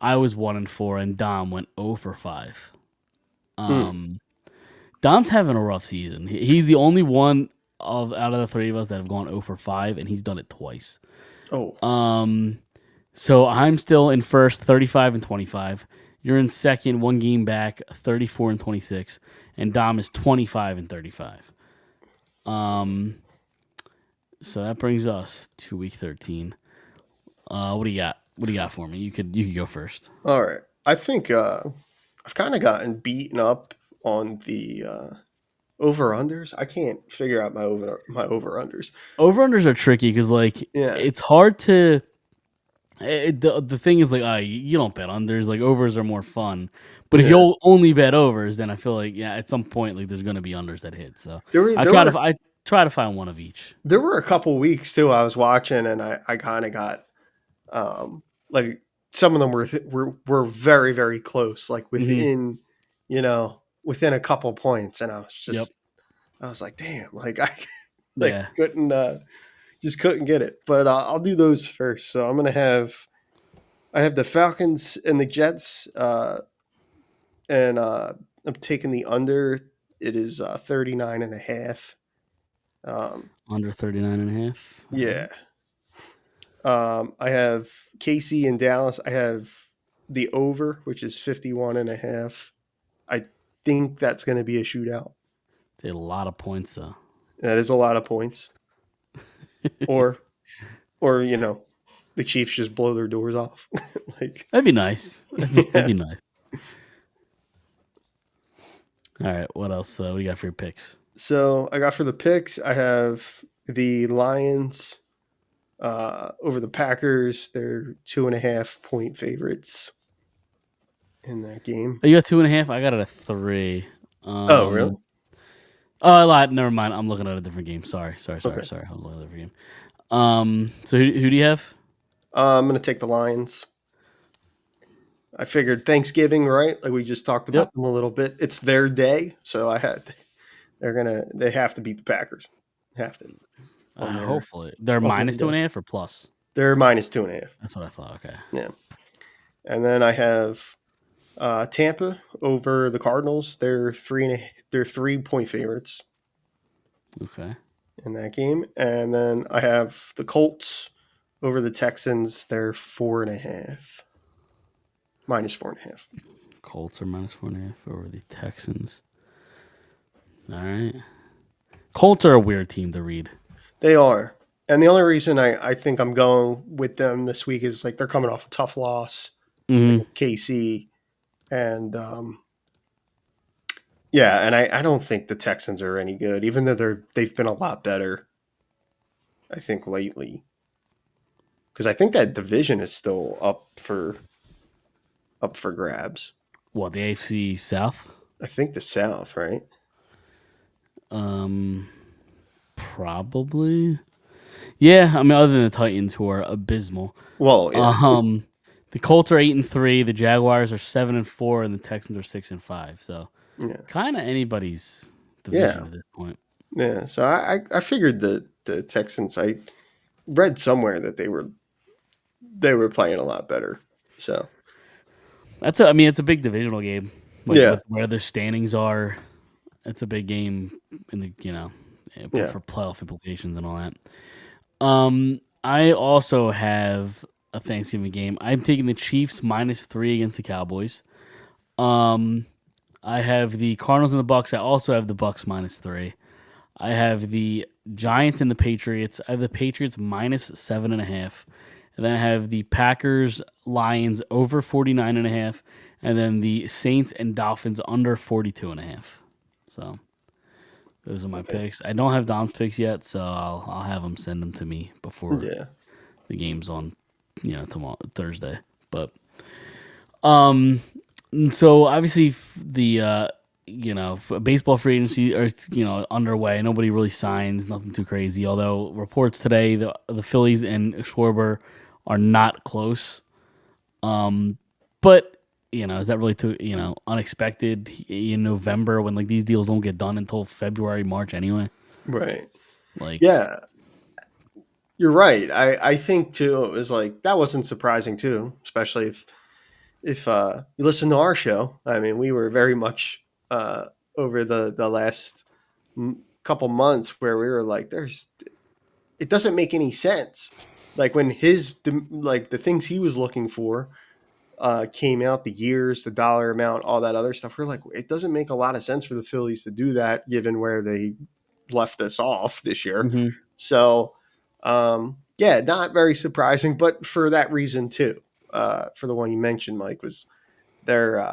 I was 1-4, and Dom went 0 for 5. Dom's having a rough season. He's the only one out of the three of us that have gone 0 for 5, and he's done it twice. Oh, So I'm still in first, 35 and 25. You're in second, one game back, 34 and 26, and Dom is 25 and 35. So that brings us to week 13. What do you got? What do you got for me? You could go first. all right. I think I've kind of gotten beaten up on the over unders. I can't figure out my over unders. Over unders are tricky because Yeah, it's hard to. The thing is you don't bet unders. Like overs are more fun. But if yeah. you'll only bet overs, then I feel like at some point there's going to be unders that hit. So I try to find one of each. There were a couple weeks too. I was watching, and I kind of got like some of them were very very close, like within within a couple points, and Yep. I was like, damn, like I Yeah. couldn't just couldn't get it. But I'll do those first. So I have the Falcons and the Jets, and I'm taking the under. It is 39 and a half. Under 39 and a half. Yeah. I have KC and Dallas. I have the over, which is 51 and a half. I think that's going to be a shootout. They had a lot of points though. That is a lot of points. or the Chiefs just blow their doors off. That'd be nice. That'd be nice. All right, what else? What do you got for your picks? So I got for the picks, I have the Lions over the Packers. They're 2.5 point favorites in that game. Oh, you got 2.5. I got it at 3. Oh, really? Oh, I lied. Never mind. I'm looking at a different game. Sorry. Okay. I was looking at a different game. So who do you have? I'm going to take the Lions. I figured Thanksgiving, right? Like we just talked about them a little bit. It's their day, so they have to beat the Packers. Have to. Hopefully they're minus 2.5 or plus. They're minus 2.5. That's what I thought. Okay. Yeah, and then I have Tampa over the Cardinals. They're 3-point favorites. Okay. In that game, and then I have the Colts over the Texans. They're 4.5. Minus 4.5. Colts are minus 4.5 over the Texans. All right. Colts are a weird team to read. They are. And the only reason I think I'm going with them this week is like they're coming off a tough loss against KC. And and I don't think the Texans are any good, even though they've been a lot better, I think, lately. Because I think that division is still up for grabs. What, the AFC South? I think the South, right? Probably. Yeah, I mean, other than the Titans, who are abysmal. Well, yeah. The Colts are 8-3, the Jaguars are 7-4, and the Texans are 6-5. So, kind of anybody's division at this point. Yeah. So I figured the Texans. I read somewhere that they were playing a lot better. So it's a big divisional game. With where their standings are, it's a big game in the for playoff implications and all that. I also have a Thanksgiving game. I'm taking the Chiefs -3 against the Cowboys. I have the Cardinals and the Bucks. I also have the Bucks -3. I have the Giants and the Patriots. I have the Patriots -7.5. And then I have the Packers Lions over 49.5. And then the Saints and Dolphins under 42.5. So those are my picks. I don't have Dom's picks yet, so I'll have him send them to me before the game's on, tomorrow, Thursday. But so obviously the baseball free agency are underway. Nobody really signs, nothing too crazy. Although reports today the Phillies and Schwarber are not close. But is that really too unexpected in November when these deals don't get done until February, March anyway? Right. You're right. I think too it was that wasn't surprising too, especially if you listen to our show. I mean, we were very much over the last couple months where we were like, it doesn't make any sense. Like when like the things he was looking for came out, the years, the dollar amount, all that other stuff. We're like, it doesn't make a lot of sense for the Phillies to do that given where they left us off this year. Mm-hmm. So, yeah, not very surprising, but for that reason too. For the one you mentioned, Mike, was there.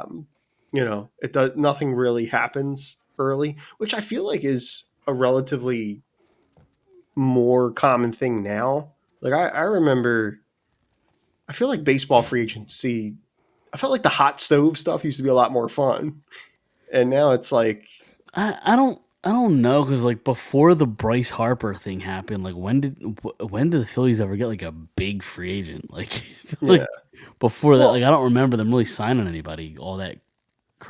It does nothing really happens early, which I feel like is a relatively more common thing now. Like I remember, I feel like baseball free agency. I felt like the hot stove stuff used to be a lot more fun, and now it's like, I don't know, because like before the Bryce Harper thing happened, like when did the Phillies ever get like a big free agent? Like yeah, before that, well, like I don't remember them really signing anybody all that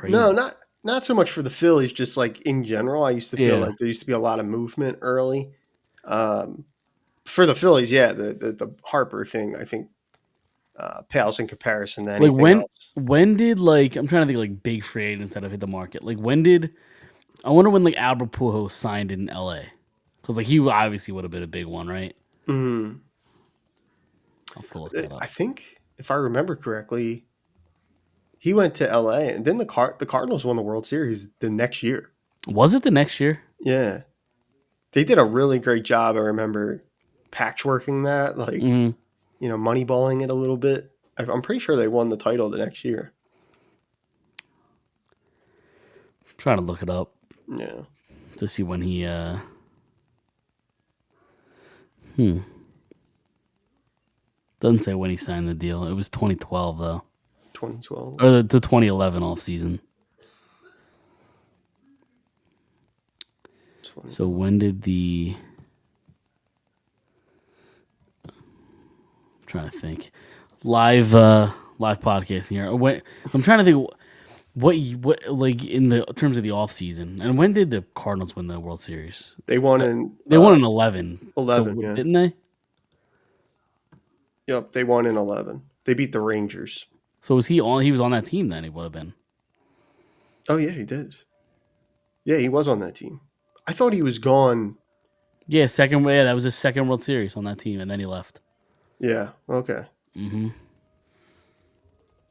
no, crazy. not so much for the Phillies, just like in general. I used to feel Yeah, like there used to be a lot of movement early. Um, for the Phillies, yeah, the Harper thing, I think, pales in comparison to like anything else. when did like I'm trying to think like big free agents that have hit the market. Like when did I wonder when like Albert Pujols signed in L.A. Because like he obviously would have been a big one, right? Mm. I'll have to look that I up. think if I remember correctly, he went to LA, and then the Cardinals won the World Series the next year. Was it the next year? Yeah, they did a really great job. I remember patchworking that, like, Mm-hmm. moneyballing it a little bit. I'm pretty sure they won the title the next year. Trying to look it up Yeah. to see when he. Hmm. Doesn't say when he signed the deal. It was 2012 though, 2012. or the 2011 off season. So 2011. when did the? I'm trying to think. Live podcasting here. When, I'm trying to think what like in the terms of the off season, and when did the Cardinals win the World Series? They won in They won in 11. So 11. Yeah. didn't they? Yep. They won in 11. They beat the Rangers. So was he on? He was on that team then. He would have been. Oh yeah, he did. Yeah, he was on that team. I thought he was gone. Yeah, second. Yeah, that was his second World Series on that team, and then he left. Yeah. Okay. Mm-hmm.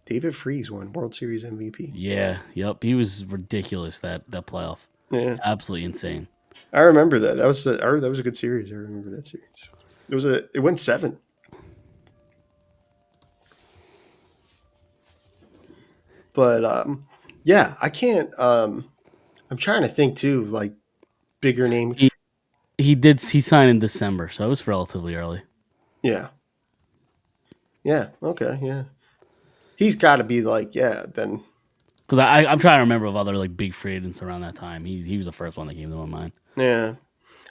David Freese won World Series MVP. Yeah. Yep. He was ridiculous that playoff. Yeah. Absolutely insane. I remember that. That was a good series. I remember that series. It went 7. But yeah, I can't I'm trying to think too, like bigger name. He signed in December, so it was relatively early. Yeah. Yeah. Okay. Yeah. He's got to be like, yeah, then. Because I'm trying to remember of other like big free agents around that time. He was the first one that came to my mind. Yeah.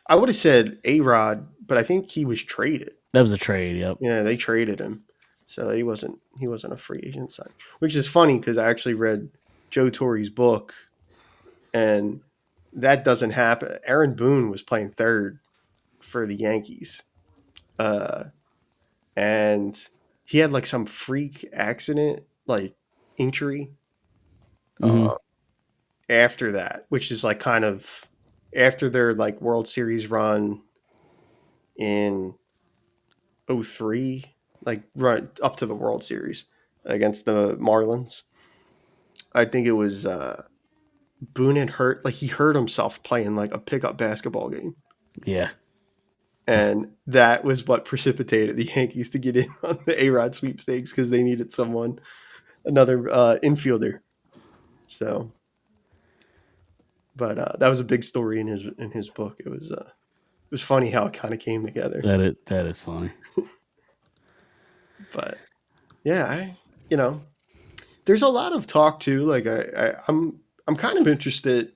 I would have said A-Rod, but I think he was traded. That was a trade. Yep. Yeah, they traded him. So he wasn't a free agent sign. Which is funny because I actually read Joe Torre's book, and that doesn't happen. Aaron Boone was playing third for the Yankees. And he had like some freak accident, like injury, Mm-hmm. uh, after that, which is like kind of after their like World Series run in '03, like right up to the World Series against the Marlins. I think it was Boone had like he hurt himself playing like a pickup basketball game. Yeah. And that was what precipitated the Yankees to get in on the A-Rod sweepstakes because they needed another infielder. So, but that was a big story in his book. It was funny how it kind of came together. That is funny. But yeah, there's a lot of talk too. Like I'm kind of interested,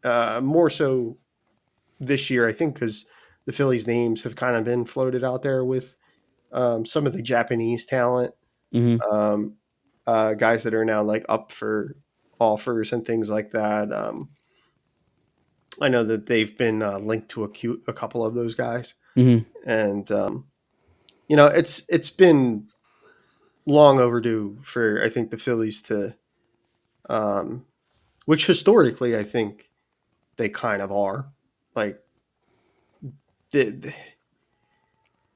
more so this year, I think, because the Phillies names have kind of been floated out there with some of the Japanese talent, Mm-hmm. guys that are now like up for offers and things like that. I know that they've been linked to a couple of those guys, Mm-hmm. and it's been long overdue for I think the Phillies to, which historically I think they kind of are, like the,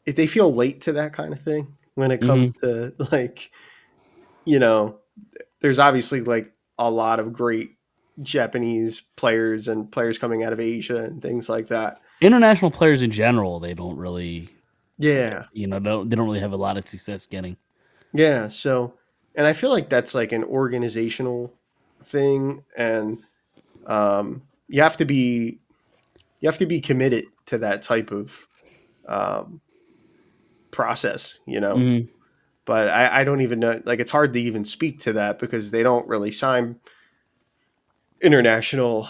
if they feel late to that kind of thing when it comes to like, you know, there's obviously like a lot of great Japanese players and players coming out of Asia and things like that. International players in general, they don't really, Yeah. they don't really have a lot of success getting. Yeah. So, and I feel like that's like an organizational thing, and you have to be committed to that type of um, process, you know. Mm-hmm. But I don't even know. Like, it's hard to even speak to that because they don't really sign international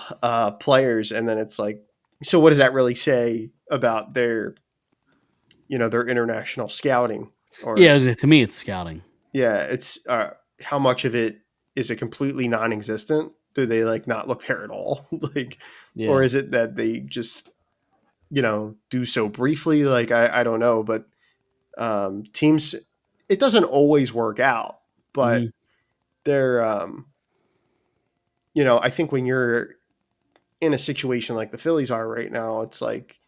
players, and then it's like, so what does that really say about their, their international scouting? Or Yeah, to me, it's scouting. yeah, it's how much of it is it completely non-existent? Do they like not look there at all? Like, or Yeah. is it that they just do so briefly? Like, I don't know, but teams, it doesn't always work out, but Mm-hmm. they're I think when you're in a situation like the Phillies are right now, it's like,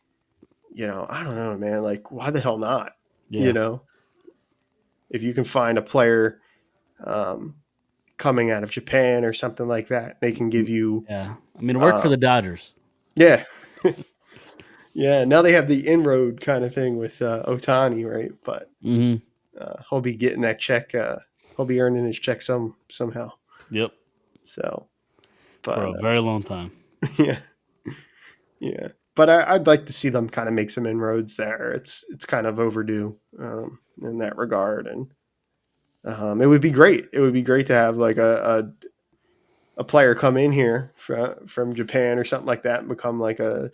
I don't know, man. Like, why the hell not? You Yeah. know, if you can find a player um, coming out of Japan or something like that, they can give you, Yeah. I mean, it worked for the Dodgers. yeah, yeah. Now they have the inroad kind of thing with Otani, right? But Mm-hmm. he'll be getting that check. He'll be earning his check somehow. Yep. So, For but a very long time. yeah, yeah. But I'd like to see them kind of make some inroads there. It's kind of overdue in that regard, and it would be great. It would be great to have like a player come in here from Japan or something like that and become like a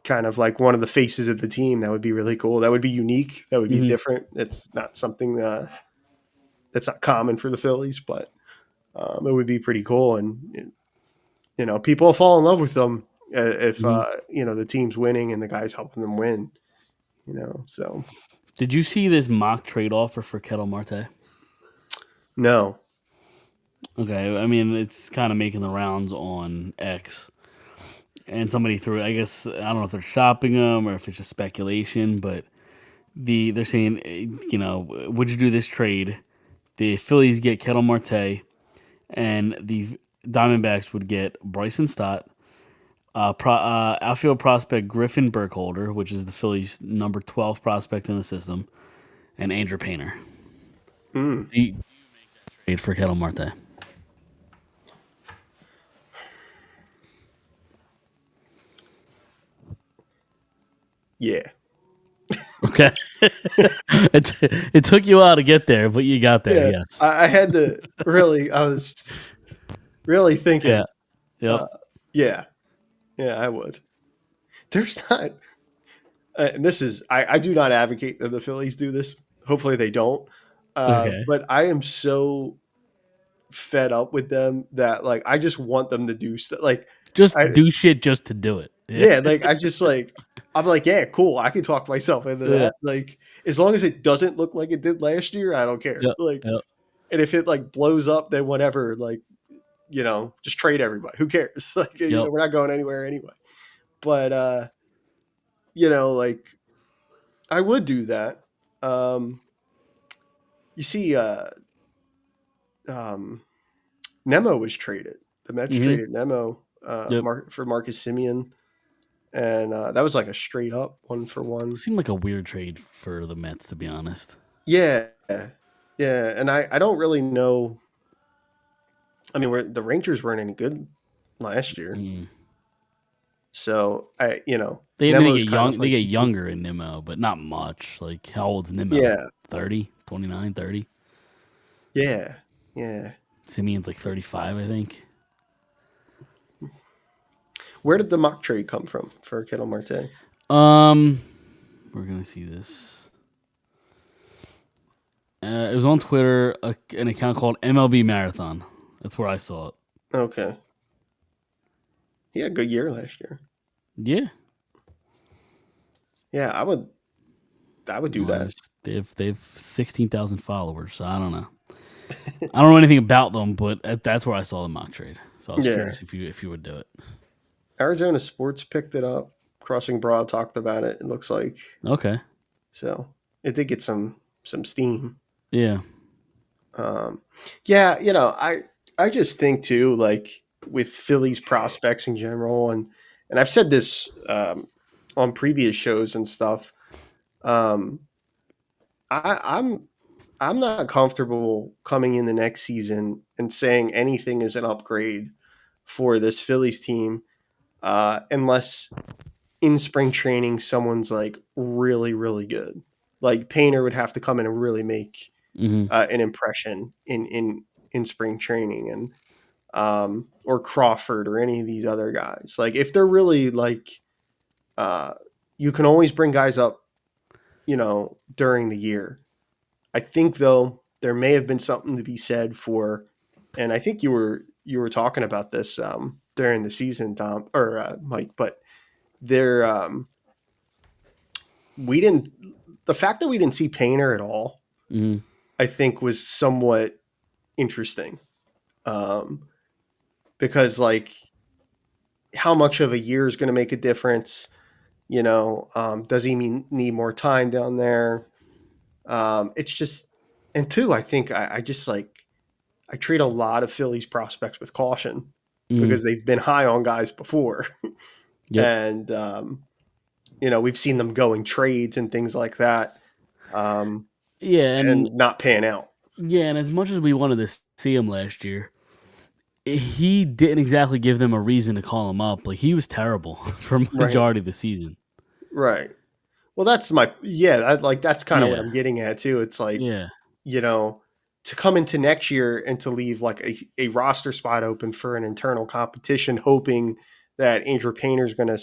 kind of like one of the faces of the team. That would be really cool. That would be unique. That would be Mm-hmm. different. It's not something that's not common for the Phillies, but it would be pretty cool. And people will fall in love with them if Mm-hmm. the team's winning and the guy's helping them win. So Did you see this mock trade offer for Kettle Marte? no. Okay, I mean it's kind of making the rounds on X, and somebody threw. I guess I don't know if they're shopping them or if it's just speculation, but they're saying, would you do this trade? The Phillies get Kettle Marte, and the Diamondbacks would get Bryson Stott, outfield prospect Griffin Burkholder, which is the Phillies' number 12 prospect in the system, and Andrew Painter. Mm. The trade for Kettle Marte. Yeah. Okay. it took you a while to get there, but you got there. Yeah. Yes. I had to really. I was really Yeah. thinking. Yep. Yeah. Yeah. I would. There's not. And this is. I do not advocate that the Phillies do this. Hopefully they don't. Okay. But I am so fed up with them that like I just want them to do stuff. Like Just I do shit just to do it. Yeah. yeah. Like I just like. I'm like, yeah, cool. I can talk myself into Yeah. that. Like, as long as it doesn't look like it did last year, I don't care. Yep. Like, Yep. and if it like blows up, then whatever. Like, just trade everybody. Who cares? Like, Yep. we're not going anywhere anyway. But like I would do that. You see, um, Nemo was traded. The Mets Mm-hmm. traded Nemo Yep. For Marcus Simeon, and that was like a straight up 1-for-1. Seemed like a weird trade for the Mets, to be honest. Yeah, yeah, and I don't really know. I mean, the Rangers weren't any good last year, Mm. so They Nemo's get kind young. of They like get younger in Nimmo, but not much. Like how old's Nimmo? yeah, 30, 29, 30. yeah, yeah. Simeon's like 35, I think. Where did the mock trade come from for Kettle Marte? We're gonna see this. It was on Twitter, an account called MLB Marathon. That's where I saw it. Okay, he had a good year last year. Yeah. Yeah, I would do Well, that. they've 16,000 followers, so I don't know. I don't know anything about them, but that's where I saw the mock trade. So I was Yeah, curious if you would do it. Arizona Sports picked it up. Crossing Broad talked about it. It looks like Okay. so it did get some steam. Yeah. Um, yeah, I just think too, like with Phillies prospects in general, and I've said this on previous shows and stuff. Um, I'm not comfortable coming in the next season and saying anything is an upgrade for this Phillies team unless in spring training someone's like really really good. Like Painter would have to come in and really make Hmm. an impression in spring training, and or Crawford or any of these other guys. Like if they're really like, uh, you can always bring guys up, during the year. I think though there may have been something to be said for, and I think you were talking about this during the season, Tom or Mike, but there we didn't the fact that we didn't see Painter at all, Hmm. I think was somewhat interesting. Um, because like how much of a year is going to make a difference? Does he need more time down there? It's just, and two, I think I just like I treat a lot of Phillies prospects with caution Hmm. because they've been high on guys before, Yep. and we've seen them go in trades and things like that, um, Yeah, and and not pan out. yeah, and as much as we wanted to see him last year, he didn't exactly give them a reason to call him up. Like he was terrible for Right, majority of the season. right. Well, that's my yeah. That's kind of what Yeah. I'm getting at too. It's like, Yeah. you know, to come into next year and to leave like a roster spot open for an internal competition, hoping that Andrew Painter's going to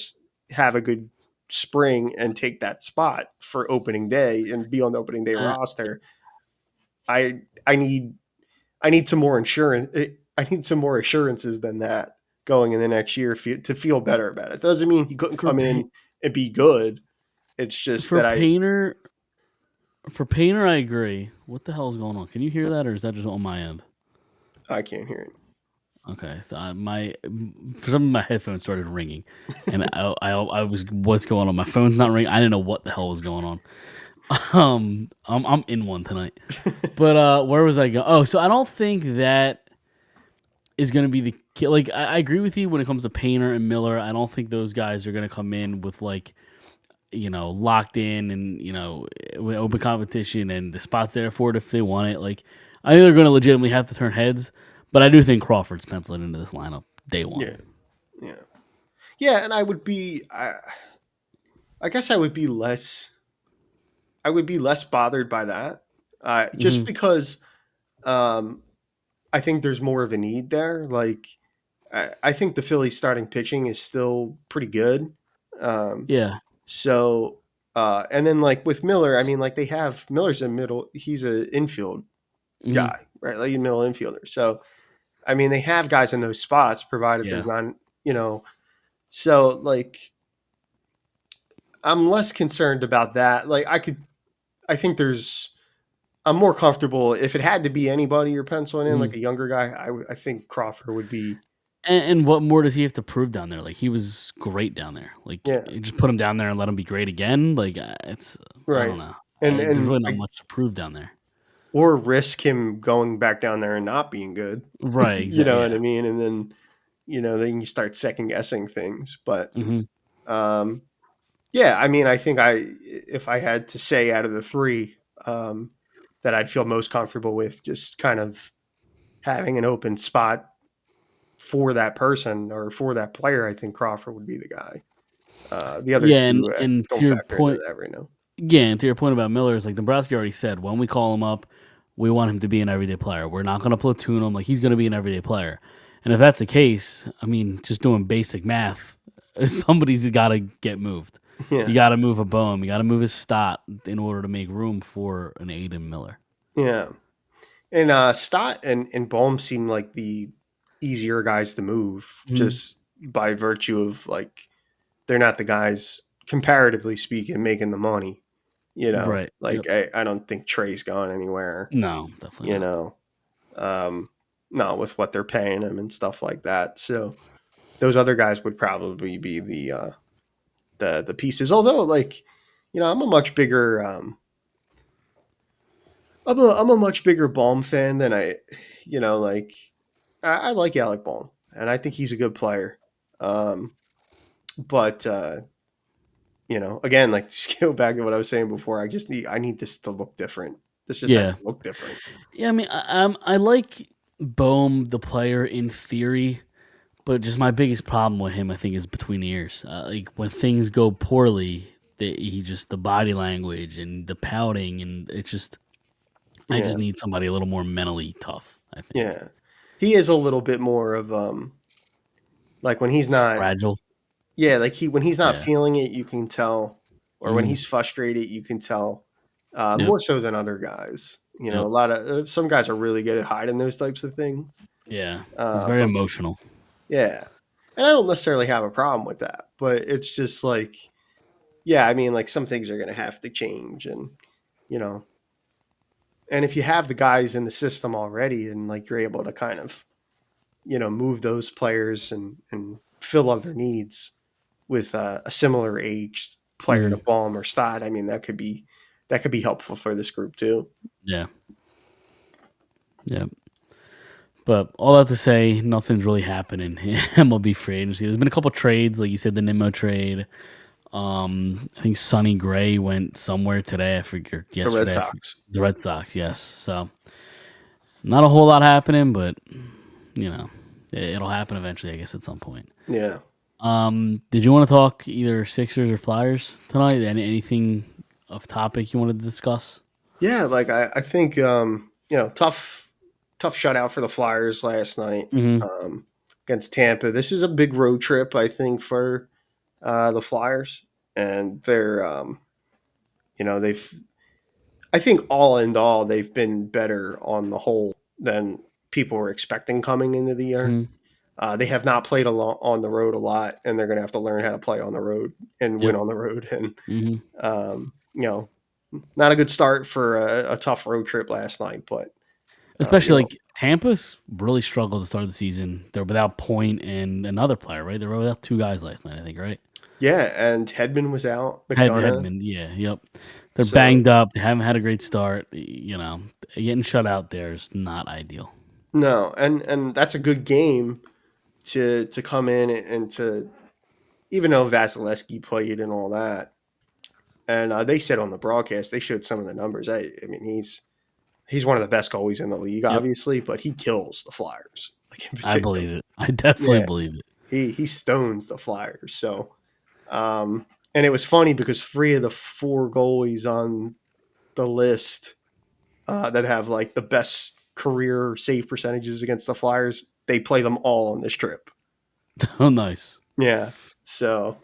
have a good spring and take that spot for opening day and be on the opening day Uh, roster. I I need I need some more insurance. I need some more assurances than that going in the next year to feel better about it. Doesn't mean he couldn't for come in and be good. It's just for that Painter, I agree. What the hell is going on? Can you hear that, or is that just on my end? I can't hear it. Okay, so for some of my headphones started ringing, and I was what's going on? My phone's not ringing. I didn't know what the hell was going on. I'm in one tonight, but where was I going? Oh, so I don't think that is going to be the like. I agree with you when it comes to Painter and Miller. I don't think those guys are going to come in with like locked in and with open competition and the spots there for it if they want it. Like I think they're going to legitimately have to turn heads, but I do think Crawford's penciling into this lineup day one. Yeah, yeah, yeah. And I guess I would be less bothered by that, just Hmm. because um, I think there's more of a need there. Like I think the Phillies starting pitching is still pretty good. Um, Yeah. so and then like with Miller, I mean, like they have Miller's a middle. He's an infield Hmm. guy, right? Like a middle infielder. So I mean, they have guys in those spots, provided Yeah. there's not, you know. So like I'm less concerned about that. Like I think I'm more comfortable if it had to be anybody you're penciling in, Hmm. like a younger guy. I think Crawford would be, And what more does he have to prove down there? Like he was great down there. Like yeah, you just put him down there and let him be great again. Like it's I don't right, know. and There's and really not I, much to prove down there. or risk him going back down there and not being good. Right. You Exactly. know what Yeah. I mean? And then you start second guessing things. But Hmm. um, yeah, I mean, I think if I had to say out of the three, um, that I'd feel most comfortable with, just kind of having an open spot for that person or for that player, I think Crawford would be the guy. The other Yeah. two And to don't your factor into point, that right now. yeah, and to your point about Miller, is like Dombrowski already said, when we call him up, we want him to be an everyday player. We're not going to platoon him. Like he's going to be an everyday player. And if that's the case, I mean, just doing basic math, somebody's got to get moved. Yeah, You got to move a Bohm. You got to move his Stott in order to make room for an Aiden Miller. yeah. And Stott and Bohm seem like the easier guys to move, Mhm. just by virtue of like they're not the guys, comparatively speaking, making the money. Right. Yep. Like I don't think Trey's gone anywhere. No, definitely You not. know, um, not with what they're paying him and stuff like that. So those other guys would probably be the pieces. Although, like, I'm a much bigger I'm a much bigger Baum fan than like I like Alec Baum, and I think he's a good player. But again, like to go back to what I was saying before, I need this to look different. This just has Yeah. to look different. Yeah, I mean, I like Bohm, the player, in theory, but just my biggest problem with him, I think, is between the ears. Like when things go poorly, the body language and the pouting, and it's just I Yeah, just need somebody a little more mentally tough. I think yeah. He is a little bit more of like when he's not fragile. yeah, like when he's not Yeah. feeling it, you can tell, or when Hmm. he's frustrated, you can tell. Yep. More so than other guys. A Yep. lot of some guys are really good at hiding those types of things. Yeah. He's very But emotional. yeah, and I don't necessarily have a problem with that, but it's just like, yeah, I mean, like some things are going to have to change, and you know, and if you have the guys in the system already, and like you're able to kind of, move those players and fill other needs with a similar age player to Hmm. Baum or Stott, I mean, that could be helpful for this group too. Yeah. Yeah. But all that to say, nothing's really happening in MLB free agency. There's been a couple trades, like you said, the Nimmo trade. I think Sonny Gray went somewhere today. I forget The Red yesterday. Sox. The Red Sox, yes. So not a whole lot happening, but it'll happen eventually, I guess, at some point. Yeah. Did you want to talk either Sixers or Flyers tonight? Anything of topic you wanted to discuss? Yeah, like I think tough shutout for the Flyers last night Mm-hmm. against Tampa. This is a big road trip, I think, for the Flyers, and they're they've I think all in all they've been better on the whole than people were expecting coming into the year. Hmm. They have not played a lot on the road a lot, and they're going to have to learn how to play on the road and win Yep. on the road. And Mm-hmm. not a good start for a tough road trip last night, but Especially like Tampa's really struggled to start the season. They're without Point and another player, right? They were without two guys last night, I think, right? yeah, and Hedman was out, McDonough. Hedman, yeah, yep. They're So banged up. They haven't had a great start. Getting shut out there is not ideal. no, and that's a good game to come in and to, even though Vasilevsky played and all that, and they said on the broadcast they showed some of the numbers. I mean he's one of the best goalies in the league, Yep, obviously, but he kills the Flyers, like in I particular. believe it. I definitely Yeah, believe it. he stones the Flyers. So and it was funny because three of the four goalies on the list that have like the best career save percentages against the Flyers, they play them all on this trip. Oh, nice. Yeah. So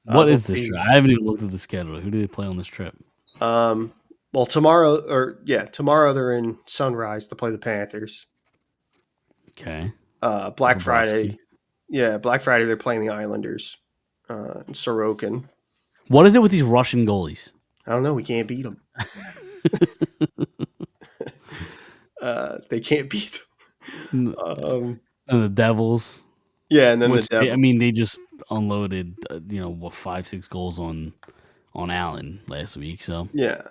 What they'll is this trip? see. I haven't even looked at the schedule. Who do they play on this trip? Um, well, tomorrow they're in Sunrise to play the Panthers. Okay, Black Bobrovsky. Friday, yeah, Black Friday they're playing the Islanders. Sorokin. What is it with these Russian goalies? I don't know. We can't beat them. They can't beat N- them. and the Devils, Yeah, and then the which Devils. they just unloaded, 5-6 goals on Allen last week. So Yeah.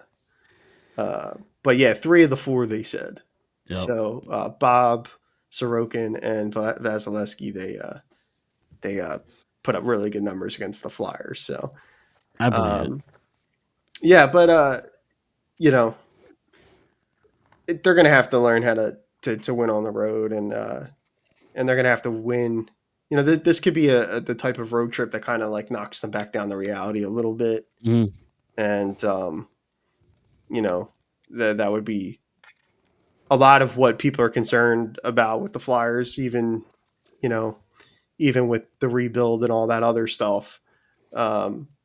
But yeah, three of the four they said. yep, So Bob, Sorokin, and Vasilevsky, they put up really good numbers against the Flyers. So I believe it. um, yeah, but you know they're gonna have to learn how to win on the road, and they're gonna have to win. This could be the type of road trip that kind of like knocks them back down to reality a little bit, Mhm. and that would be a lot of what people are concerned about with the Flyers, you know, even with the rebuild and all that other stuff.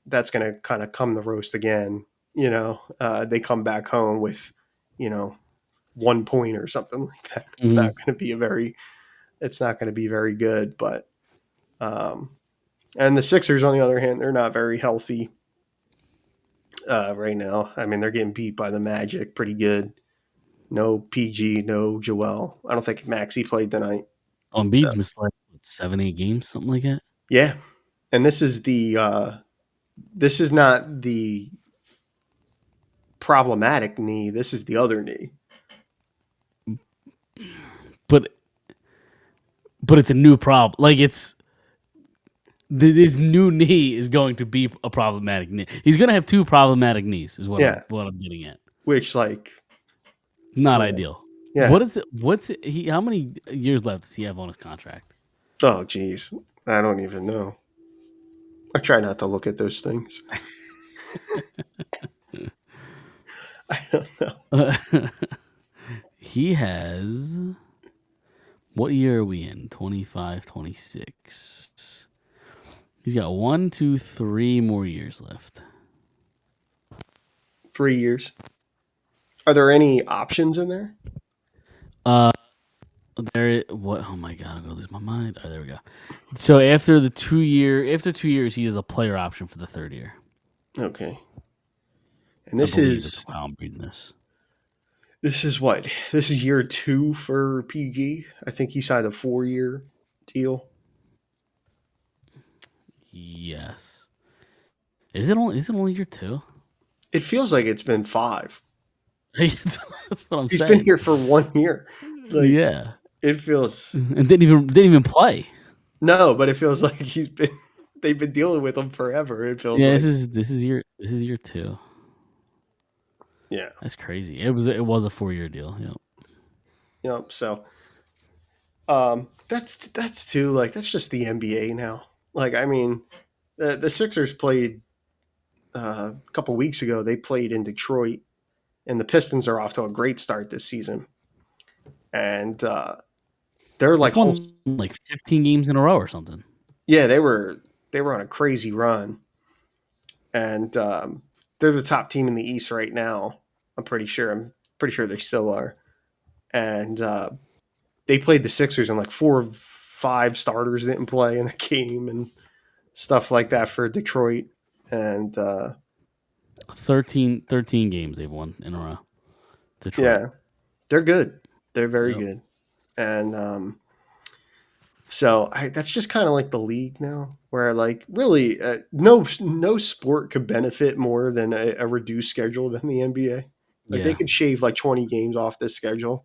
That's going to kind of come the roast again. They come back home with, you know, 1 point or something like that. Mhm. It's not going to be very good. But, and the Sixers, on the other hand, they're not very healthy right now. I mean, they're getting beat by the Magic pretty good. No PG, no Joel. I don't think Maxi played tonight. Embiid's missed like 7-8 games, something like that. Yeah, and this is this is not the problematic knee. This is the other knee. But it's a new problem. Like it's this new knee is going to be a problematic knee. He's going to have two problematic knees. Is what Yeah. I'm getting at. Which, like, Not yeah. ideal. Yeah. What is it? What's it? How many years left does he have on his contract? Oh, geez. I don't even know. I try not to look at those things. I don't know. He has. What year are we in? 25, 26. He's got 1, 2, 3 more years left. 3 years. Are there any options in there? What? Oh my god, I'm gonna lose my mind. Oh, there we go. So after 2 years, he has a player option for the third year. Okay. And this that's how I'm reading this. This is what? This is year 2 for PG. I think he signed a 4-year deal. Yes. Is it only year 2? It feels like it's been 5. That's what I'm He's saying. been here for 1 year. Like, yeah. It feels and didn't even play. No, but it feels like they've been dealing with him forever. It feels like this is year 2. Yeah. That's crazy. It was a 4-year deal. Yep. Yep. So that's too, like, that's just the NBA now. Like, I mean, the Sixers played a couple weeks ago. They played in Detroit, and the Pistons are off to a great start this season. And they're like won like 15 games in a row or something. Yeah, they were on a crazy run, and they're the top team in the East right now. I'm pretty sure they still are. And they played the Sixers, and like 4 of 5 starters didn't play in the game and stuff like that for Detroit. And 13 games they've won in a row. Detroit. Yeah, they're good. They're very good. And so that's just kind of like the league now, where, like, really no sport could benefit more than a reduced schedule than the NBA. Like, they could shave like 20 games off this schedule.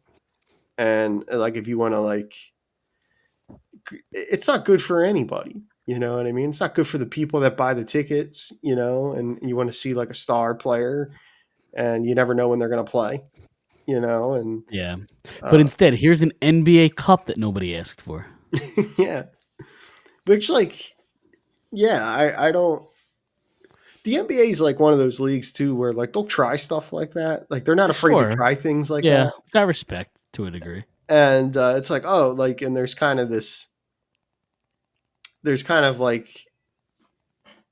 And like, if you want to, like, it's not good for anybody. You know what I mean? It's not good for the people that buy the tickets, and you want to see like a star player, and you never know when they're going to play, and yeah. But instead, here's an NBA Cup that nobody asked for. Yeah. Which, like, yeah, I don't. The NBA is like one of those leagues too, where, like, they'll try stuff like that. Like, they're not afraid to try things like that. Yeah, I respect to a degree. And it's like, oh, like, and there's kind of like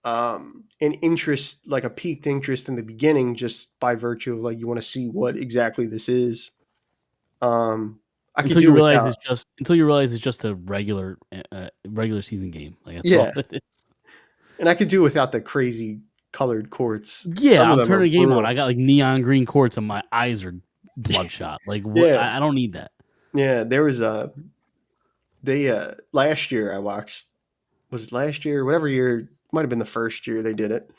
an interest, like a piqued interest in the beginning, just by virtue of, like, you want to see what exactly this is. Until you realize it's just a regular season game. Like, that's all it is. And I could do without the crazy colored courts. Yeah, I'm turning the game on. I got like neon green courts, and my eyes are bloodshot. Like, what? I don't need that. Yeah, there was last year I watched. Was it last year? Whatever year, might have been the first year they did it.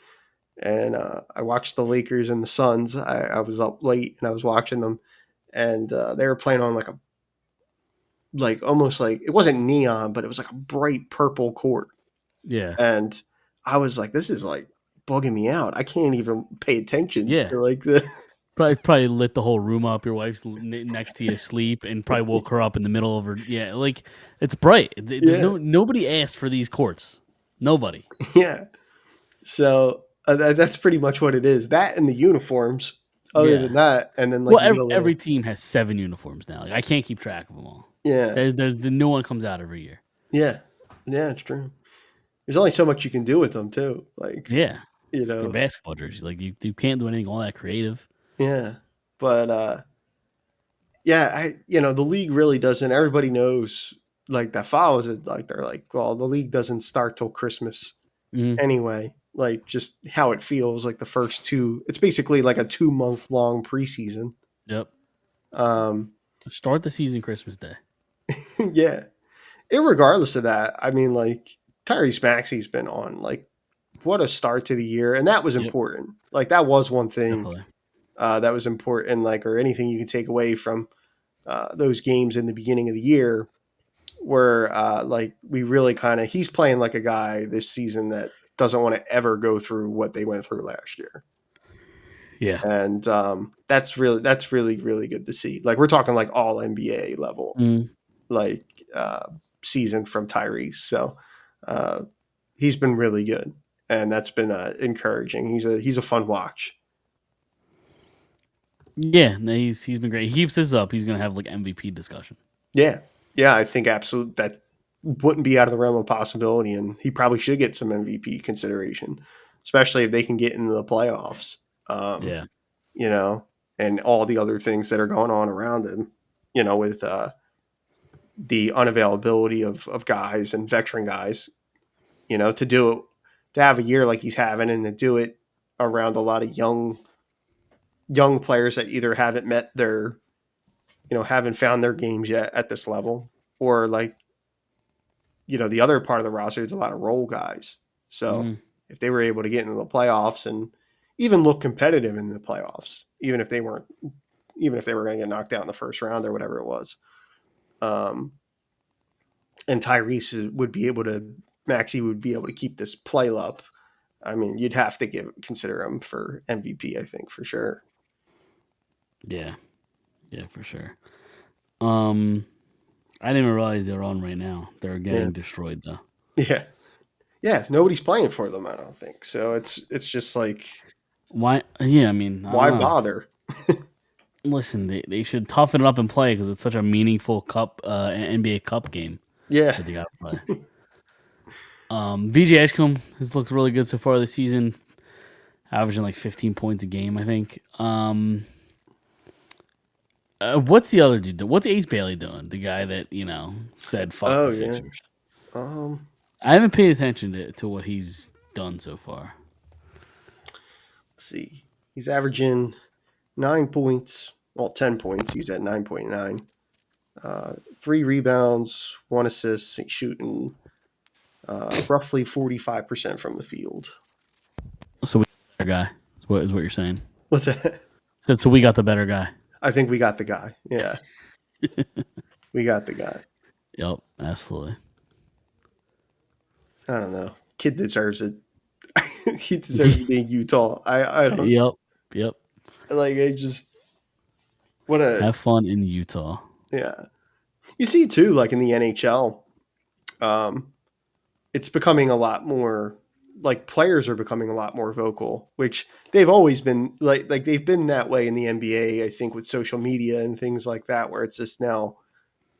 And I watched the Lakers and the Suns. I was up late and I was watching them, and they were playing on like almost like, it wasn't neon, but it was like a bright purple court. Yeah. And I was like, this is like bugging me out. I can't even pay attention to like probably lit the whole room up. Your wife's next to you asleep, and probably woke her up in the middle of her. Yeah, like, it's bright. Nobody asked for these courts. Nobody. Yeah. So that's pretty much what it is. That and the uniforms. Other than that, and then, like, every team has 7 uniforms now. Like, I can't keep track of them all. Yeah. There's the new one comes out every year. Yeah. Yeah, it's true. There's only so much you can do with them too. Like, for basketball jerseys, like, you can't do anything all that creative. Yeah. But the league really doesn't. Everybody knows, like, that follows it. Like, they're like, well, the league doesn't start till Christmas anyway. Like, just how it feels, like the first 2. It's basically like a 2-month long preseason. Yep. Start the season Christmas Day. Yeah. Irregardless of that, I mean, like, Tyrese Maxey's been on, like, what a start to the year, and that was Yep, important. Like that was one thing definitely. that was important. Like or anything you can take away from those games in the beginning of the year, where like we really kind of he's playing like a guy this season that doesn't want to ever go through what they went through last year. Yeah. And that's really really good to see. Like we're talking like all NBA level Mm. like season from Tyrese. So uh, he's been really good, and that's been encouraging. He's a fun watch. Yeah, no, he's been great. He keeps this up, he's gonna have like MVP discussion. Yeah, yeah, I think absolutely that wouldn't be out of the realm of possibility, and he probably should get some MVP consideration, especially if they can get into the playoffs. Um, Yeah. you know, and all the other things that are going on around him. You know, with the unavailability of guys and veteran guys. You know, to do it, to have a year like he's having, and to do it around a lot of young players that either haven't met their, haven't found their games yet at this level, or like, the other part of the roster is a lot of role guys. So Mhm. if they were able to get into the playoffs and even look competitive in the playoffs, even if they were going to get knocked out in the first round or whatever it was, um, and Tyrese would be able to, Maxi would be able to keep this play up. I mean, you'd have to consider him for MVP, I think, for sure. Yeah. Yeah, for sure. Um, I didn't even realize they're on right now. They're Yeah, getting destroyed though. yeah, yeah. Nobody's playing for them, I don't think. So it's just like, Why? Yeah, I mean, I don't why know. bother? Listen, they should toughen it up and play because it's such a meaningful cup, NBA Cup game Yeah, that they got to play. VJ Edgecombe has looked really good so far this season, averaging like 15 points a game, I think. What's the other dude? What's Ace Bailey doing? The guy that said fuck oh the yeah. Sixers. Um, I haven't paid attention to what he's done so far. let's see. He's averaging 9 points. Well, 10 points. He's at 9.9. 3 rebounds, 1 assist. He's shooting roughly 45% from the field. So we got the better guy. Is what you're saying? What's that? Said so we got the better guy. I think we got the guy. Yeah, we got the guy. Yep, absolutely. I don't know. Kid deserves it. He deserves to be in Utah. I don't Yep. like. I just what a Have fun in Utah. yeah. You see too, like in the NHL, um, it's becoming a lot more. Like players are becoming a lot more vocal, which they've always been like they've been that way in the NBA. I think with social media and things like that, where it's just now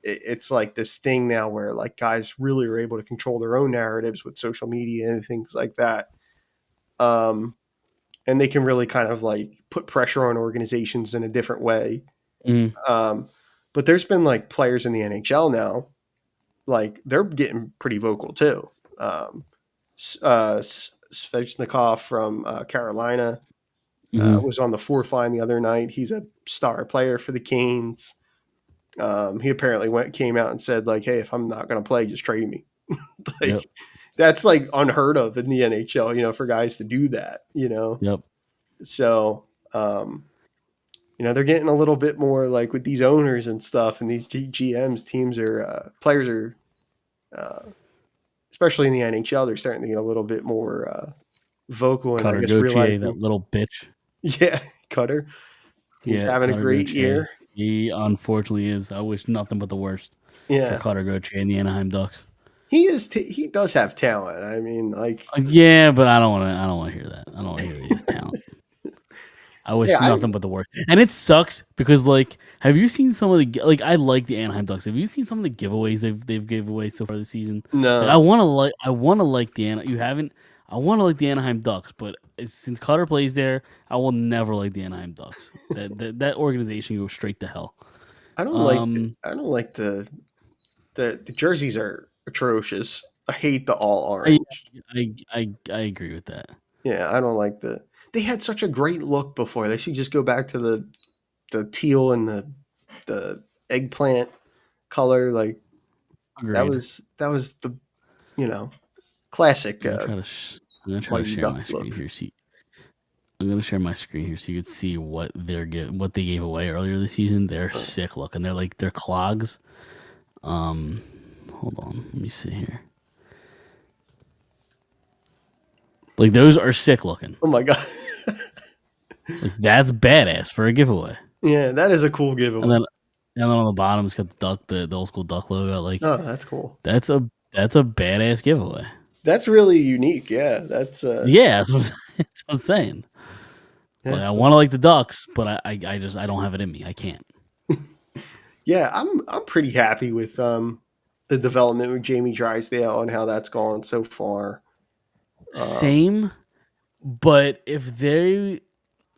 it's like this thing now where like guys really are able to control their own narratives with social media and things like that. Um, and they can really kind of like put pressure on organizations in a different way. Mm, Um, but there's been like players in the NHL now, like they're getting pretty vocal too. Svechnikov from Carolina hmm was on the fourth line the other night. He's a star player for the Canes. He apparently came out and said like, "Hey, if I'm not going to play, just trade me." Yep. Like that's like unheard of in the NHL, for guys to do that. Yep. So, they're getting a little bit more like with these owners and stuff, and these GMs, teams players are, especially in the NHL, they're starting to get a little bit more vocal and I Cutter guess Gauthier, that realizing, little bitch. yeah, Cutter, he's Yeah, having a Cutter great Gauthier. year. He unfortunately is. I wish nothing but the worst for Yeah, Cutter Gauthier and the Anaheim Ducks. he does have talent. I mean, like, Yeah, but I don't want to. I don't want to hear that. I don't want to hear his talent. I wish yeah, nothing but the worst. And it sucks because like, have you seen some of the like? I like the Anaheim Ducks. Have you seen some of the giveaways they've gave away so far this season? Like, no, I want to like the You haven't. I want to like the Anaheim Ducks, but since Cutter plays there, I will never like the Anaheim Ducks. That organization goes straight to hell. I don't like, Um, I don't like the jerseys are atrocious. I hate the all I orange. I agree with that. Yeah, I don't like they had such a great look before. They should just go back to the teal and the eggplant color. Like Agreed. that was the, classic Yeah, uh, I'm gonna try to Mighty share Duck my screen look. here. See, I'm gonna share my screen here so you can see what what they gave away earlier this season. They're sick looking. They're clogs. Hold on, let me see here. Like those are sick looking. Oh my god. Like that's badass for a giveaway. Yeah, that is a cool And giveaway. then on the bottom it's got the duck, the old school duck logo. Like Oh, that's cool. that's a badass giveaway. That's really unique. Yeah, that's Yeah, that's what I'm saying. Like I that's want to like the Ducks, but I just I don't have it in me. I can't. yeah. I'm pretty happy with the development with Jamie Drysdale and how that's gone so far. Same, but if they,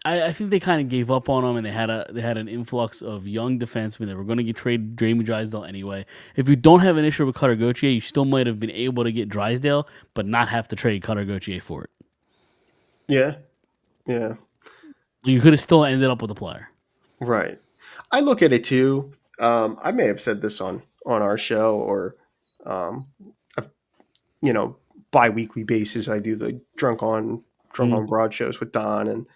I think they kind of gave up on him, and they had an influx of young defensemen. They were going to get traded Jamie Drysdale anyway. If you don't have an issue with Cutter Gauthier, you still might have been able to get Drysdale, but not have to trade Cutter Gauthier for it. Yeah, yeah, You could have still ended up with a player. right. I look at it too. I may have said this on our show or, um, I've, you know, bi-weekly basis. I do the drunk on broad shows with Don, and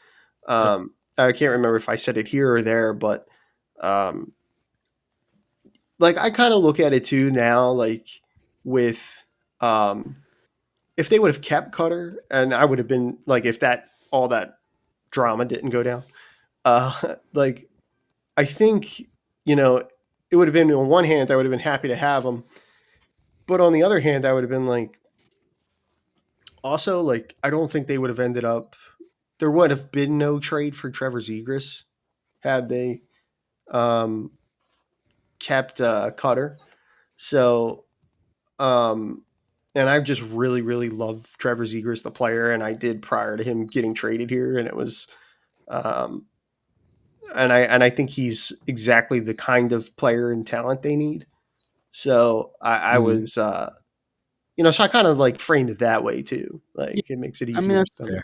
Yep. I can't remember if I said it here or there, but um, like I kind of look at it too now, like with um, if they would have kept Cutter, and I would have been like, if that all that drama didn't go down, like I think it would have been on one hand I would have been happy to have him, but on the other hand I would have been like, also like I don't think they would have ended up. There would have been no trade for Trevor Zegras had they um, kept Cutter. So, um, and I just really, really love Trevor Zegras, the player, and I did prior to him getting traded here, and it was, um, and I think he's exactly the kind of player and talent they need. So I Mm. was, so I kind of like framed it that way too. Yeah, Like it makes it I mean easier that's to stomach. fair.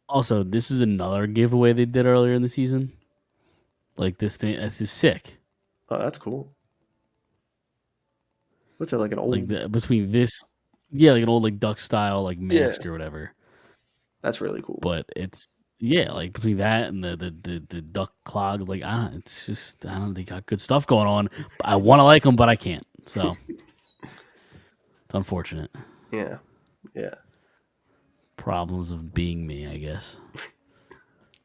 Also, this is another giveaway they did earlier in the season. Like this thing, this is sick. Oh, that's cool. What's it like an Like old? between this, yeah, like an old like duck style like Yeah, mask or whatever. that's really cool. But it's yeah, like between that and the duck clog, like I don't, it's just I don't. They got good stuff going on. I want to like them, but I can't. So it's unfortunate. Yeah, yeah. Problems of being me, I guess.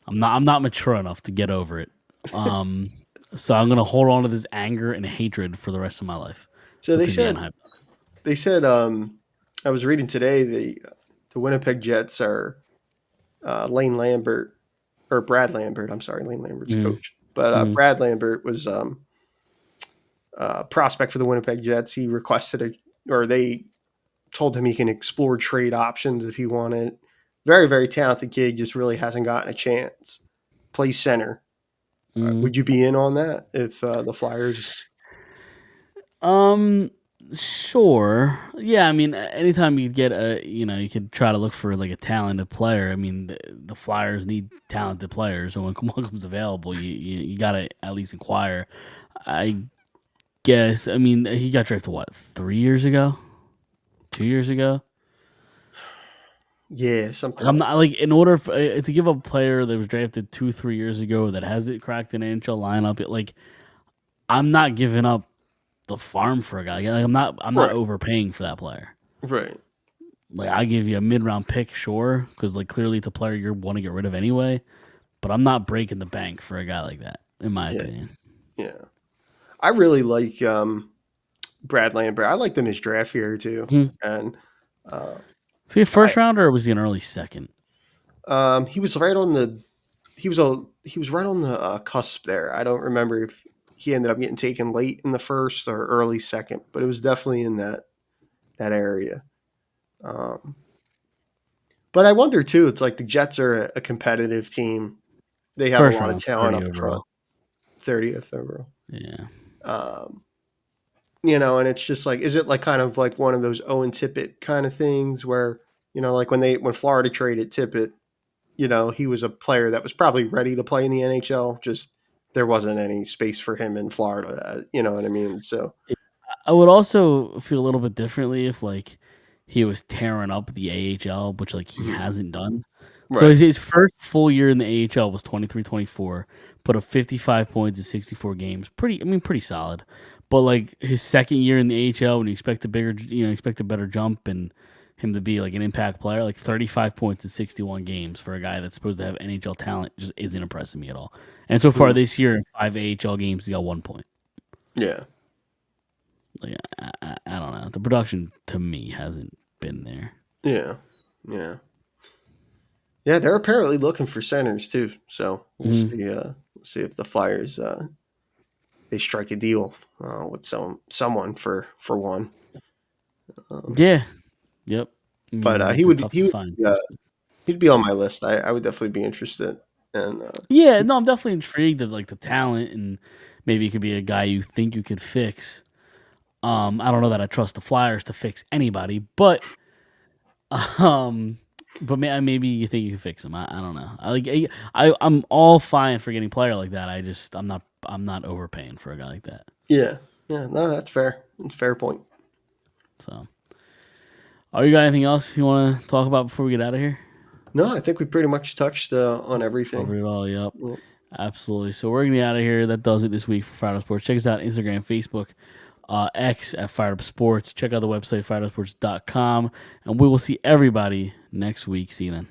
I'm not mature enough to get over it. So I'm gonna hold on to this anger and hatred for the rest of my life So because the Anaheim. they said I was reading today the Winnipeg Jets are Lane Lambert or Brad Lambert. I'm sorry, Lane Lambert's Mm, coach, but mm, Brad Lambert was prospect for the Winnipeg Jets. He requested or they told him he can explore trade options if he wanted. Very, very talented kid, just really hasn't gotten a chance. Plays center. mm. Would you be in on that if the Flyers? Um, sure. Yeah, I mean, anytime you get you could try to look for like a talented player. I mean, the Flyers need talented players, so when one comes available, you gotta at least inquire. I guess. I mean, he got drafted what 3 years ago, 2 years ago. Yeah, something Like, I'm like not like in order for, to give up a player that was drafted 2-3 years ago that hasn't cracked an NHL lineup. Like I'm not giving up the farm for a guy. Like I'm not right, overpaying for that player. right. Like I give you a mid round pick, sure, because like clearly it's a player you want to get rid of anyway. But I'm not breaking the bank for a guy like that, in my Yeah, opinion. yeah. I really like Brad Lambert. I liked him his draft year too, Hmm. and uh, Was he a I first rounder or was he an early second? he was right on the he was right on the cusp there. I don't remember if he ended up getting taken late in the first or early second, but it was definitely in that area. Um, but I wonder too. It's like the Jets are a competitive team. They have a First lot of round, talent 30 up front. overall. 30th overall. Yeah. Um, and it's just like, is it like kind of like one of those Owen Tippett kind of things where, like when Florida traded Tippett, he was a player that was probably ready to play in the NHL. Just there wasn't any space for him in Florida. You know what I mean? So I would also feel a little bit differently if like he was tearing up the AHL, which like he hasn't done. So Right. his first full year in the AHL was 23-24, put up 55 points in 64 games. Pretty solid. But like his second year in the AHL, when you expect a better jump and him to be like an impact player, like 35 points in 61 games for a guy that's supposed to have NHL talent just isn't impressing me at all. And so far this year, in 5 AHL games, he got 1 point. Yeah. Like I don't know. The production to me hasn't been there. Yeah. Yeah. Yeah, they're apparently looking for centers too. So we'll see. We'll see if the Flyers they strike a deal with someone for one. Yeah. Yep. But he they're would tough to find. he'd be on my list. I would definitely be interested. And Yeah, no, I'm definitely intrigued at like the talent, and maybe it could be a guy you think you could fix. I don't know that I trust the Flyers to fix anybody, but maybe you think you can fix him. I don't know. I'm all fine for getting a player like that. I'm not overpaying for a guy like that. yeah, no, that's fair. That's a fair point. So, you got anything else you want to talk about before we get out of here? No, I think we pretty much touched on everything. Covered it all. Yep. Yeah. Absolutely. So we're gonna be out of here. That does it this week for Fired Up Sports. Check us out Instagram, Facebook, X at Fired Up Sports. Check out the website firedupsports.com, and we will see everybody next week. See you then.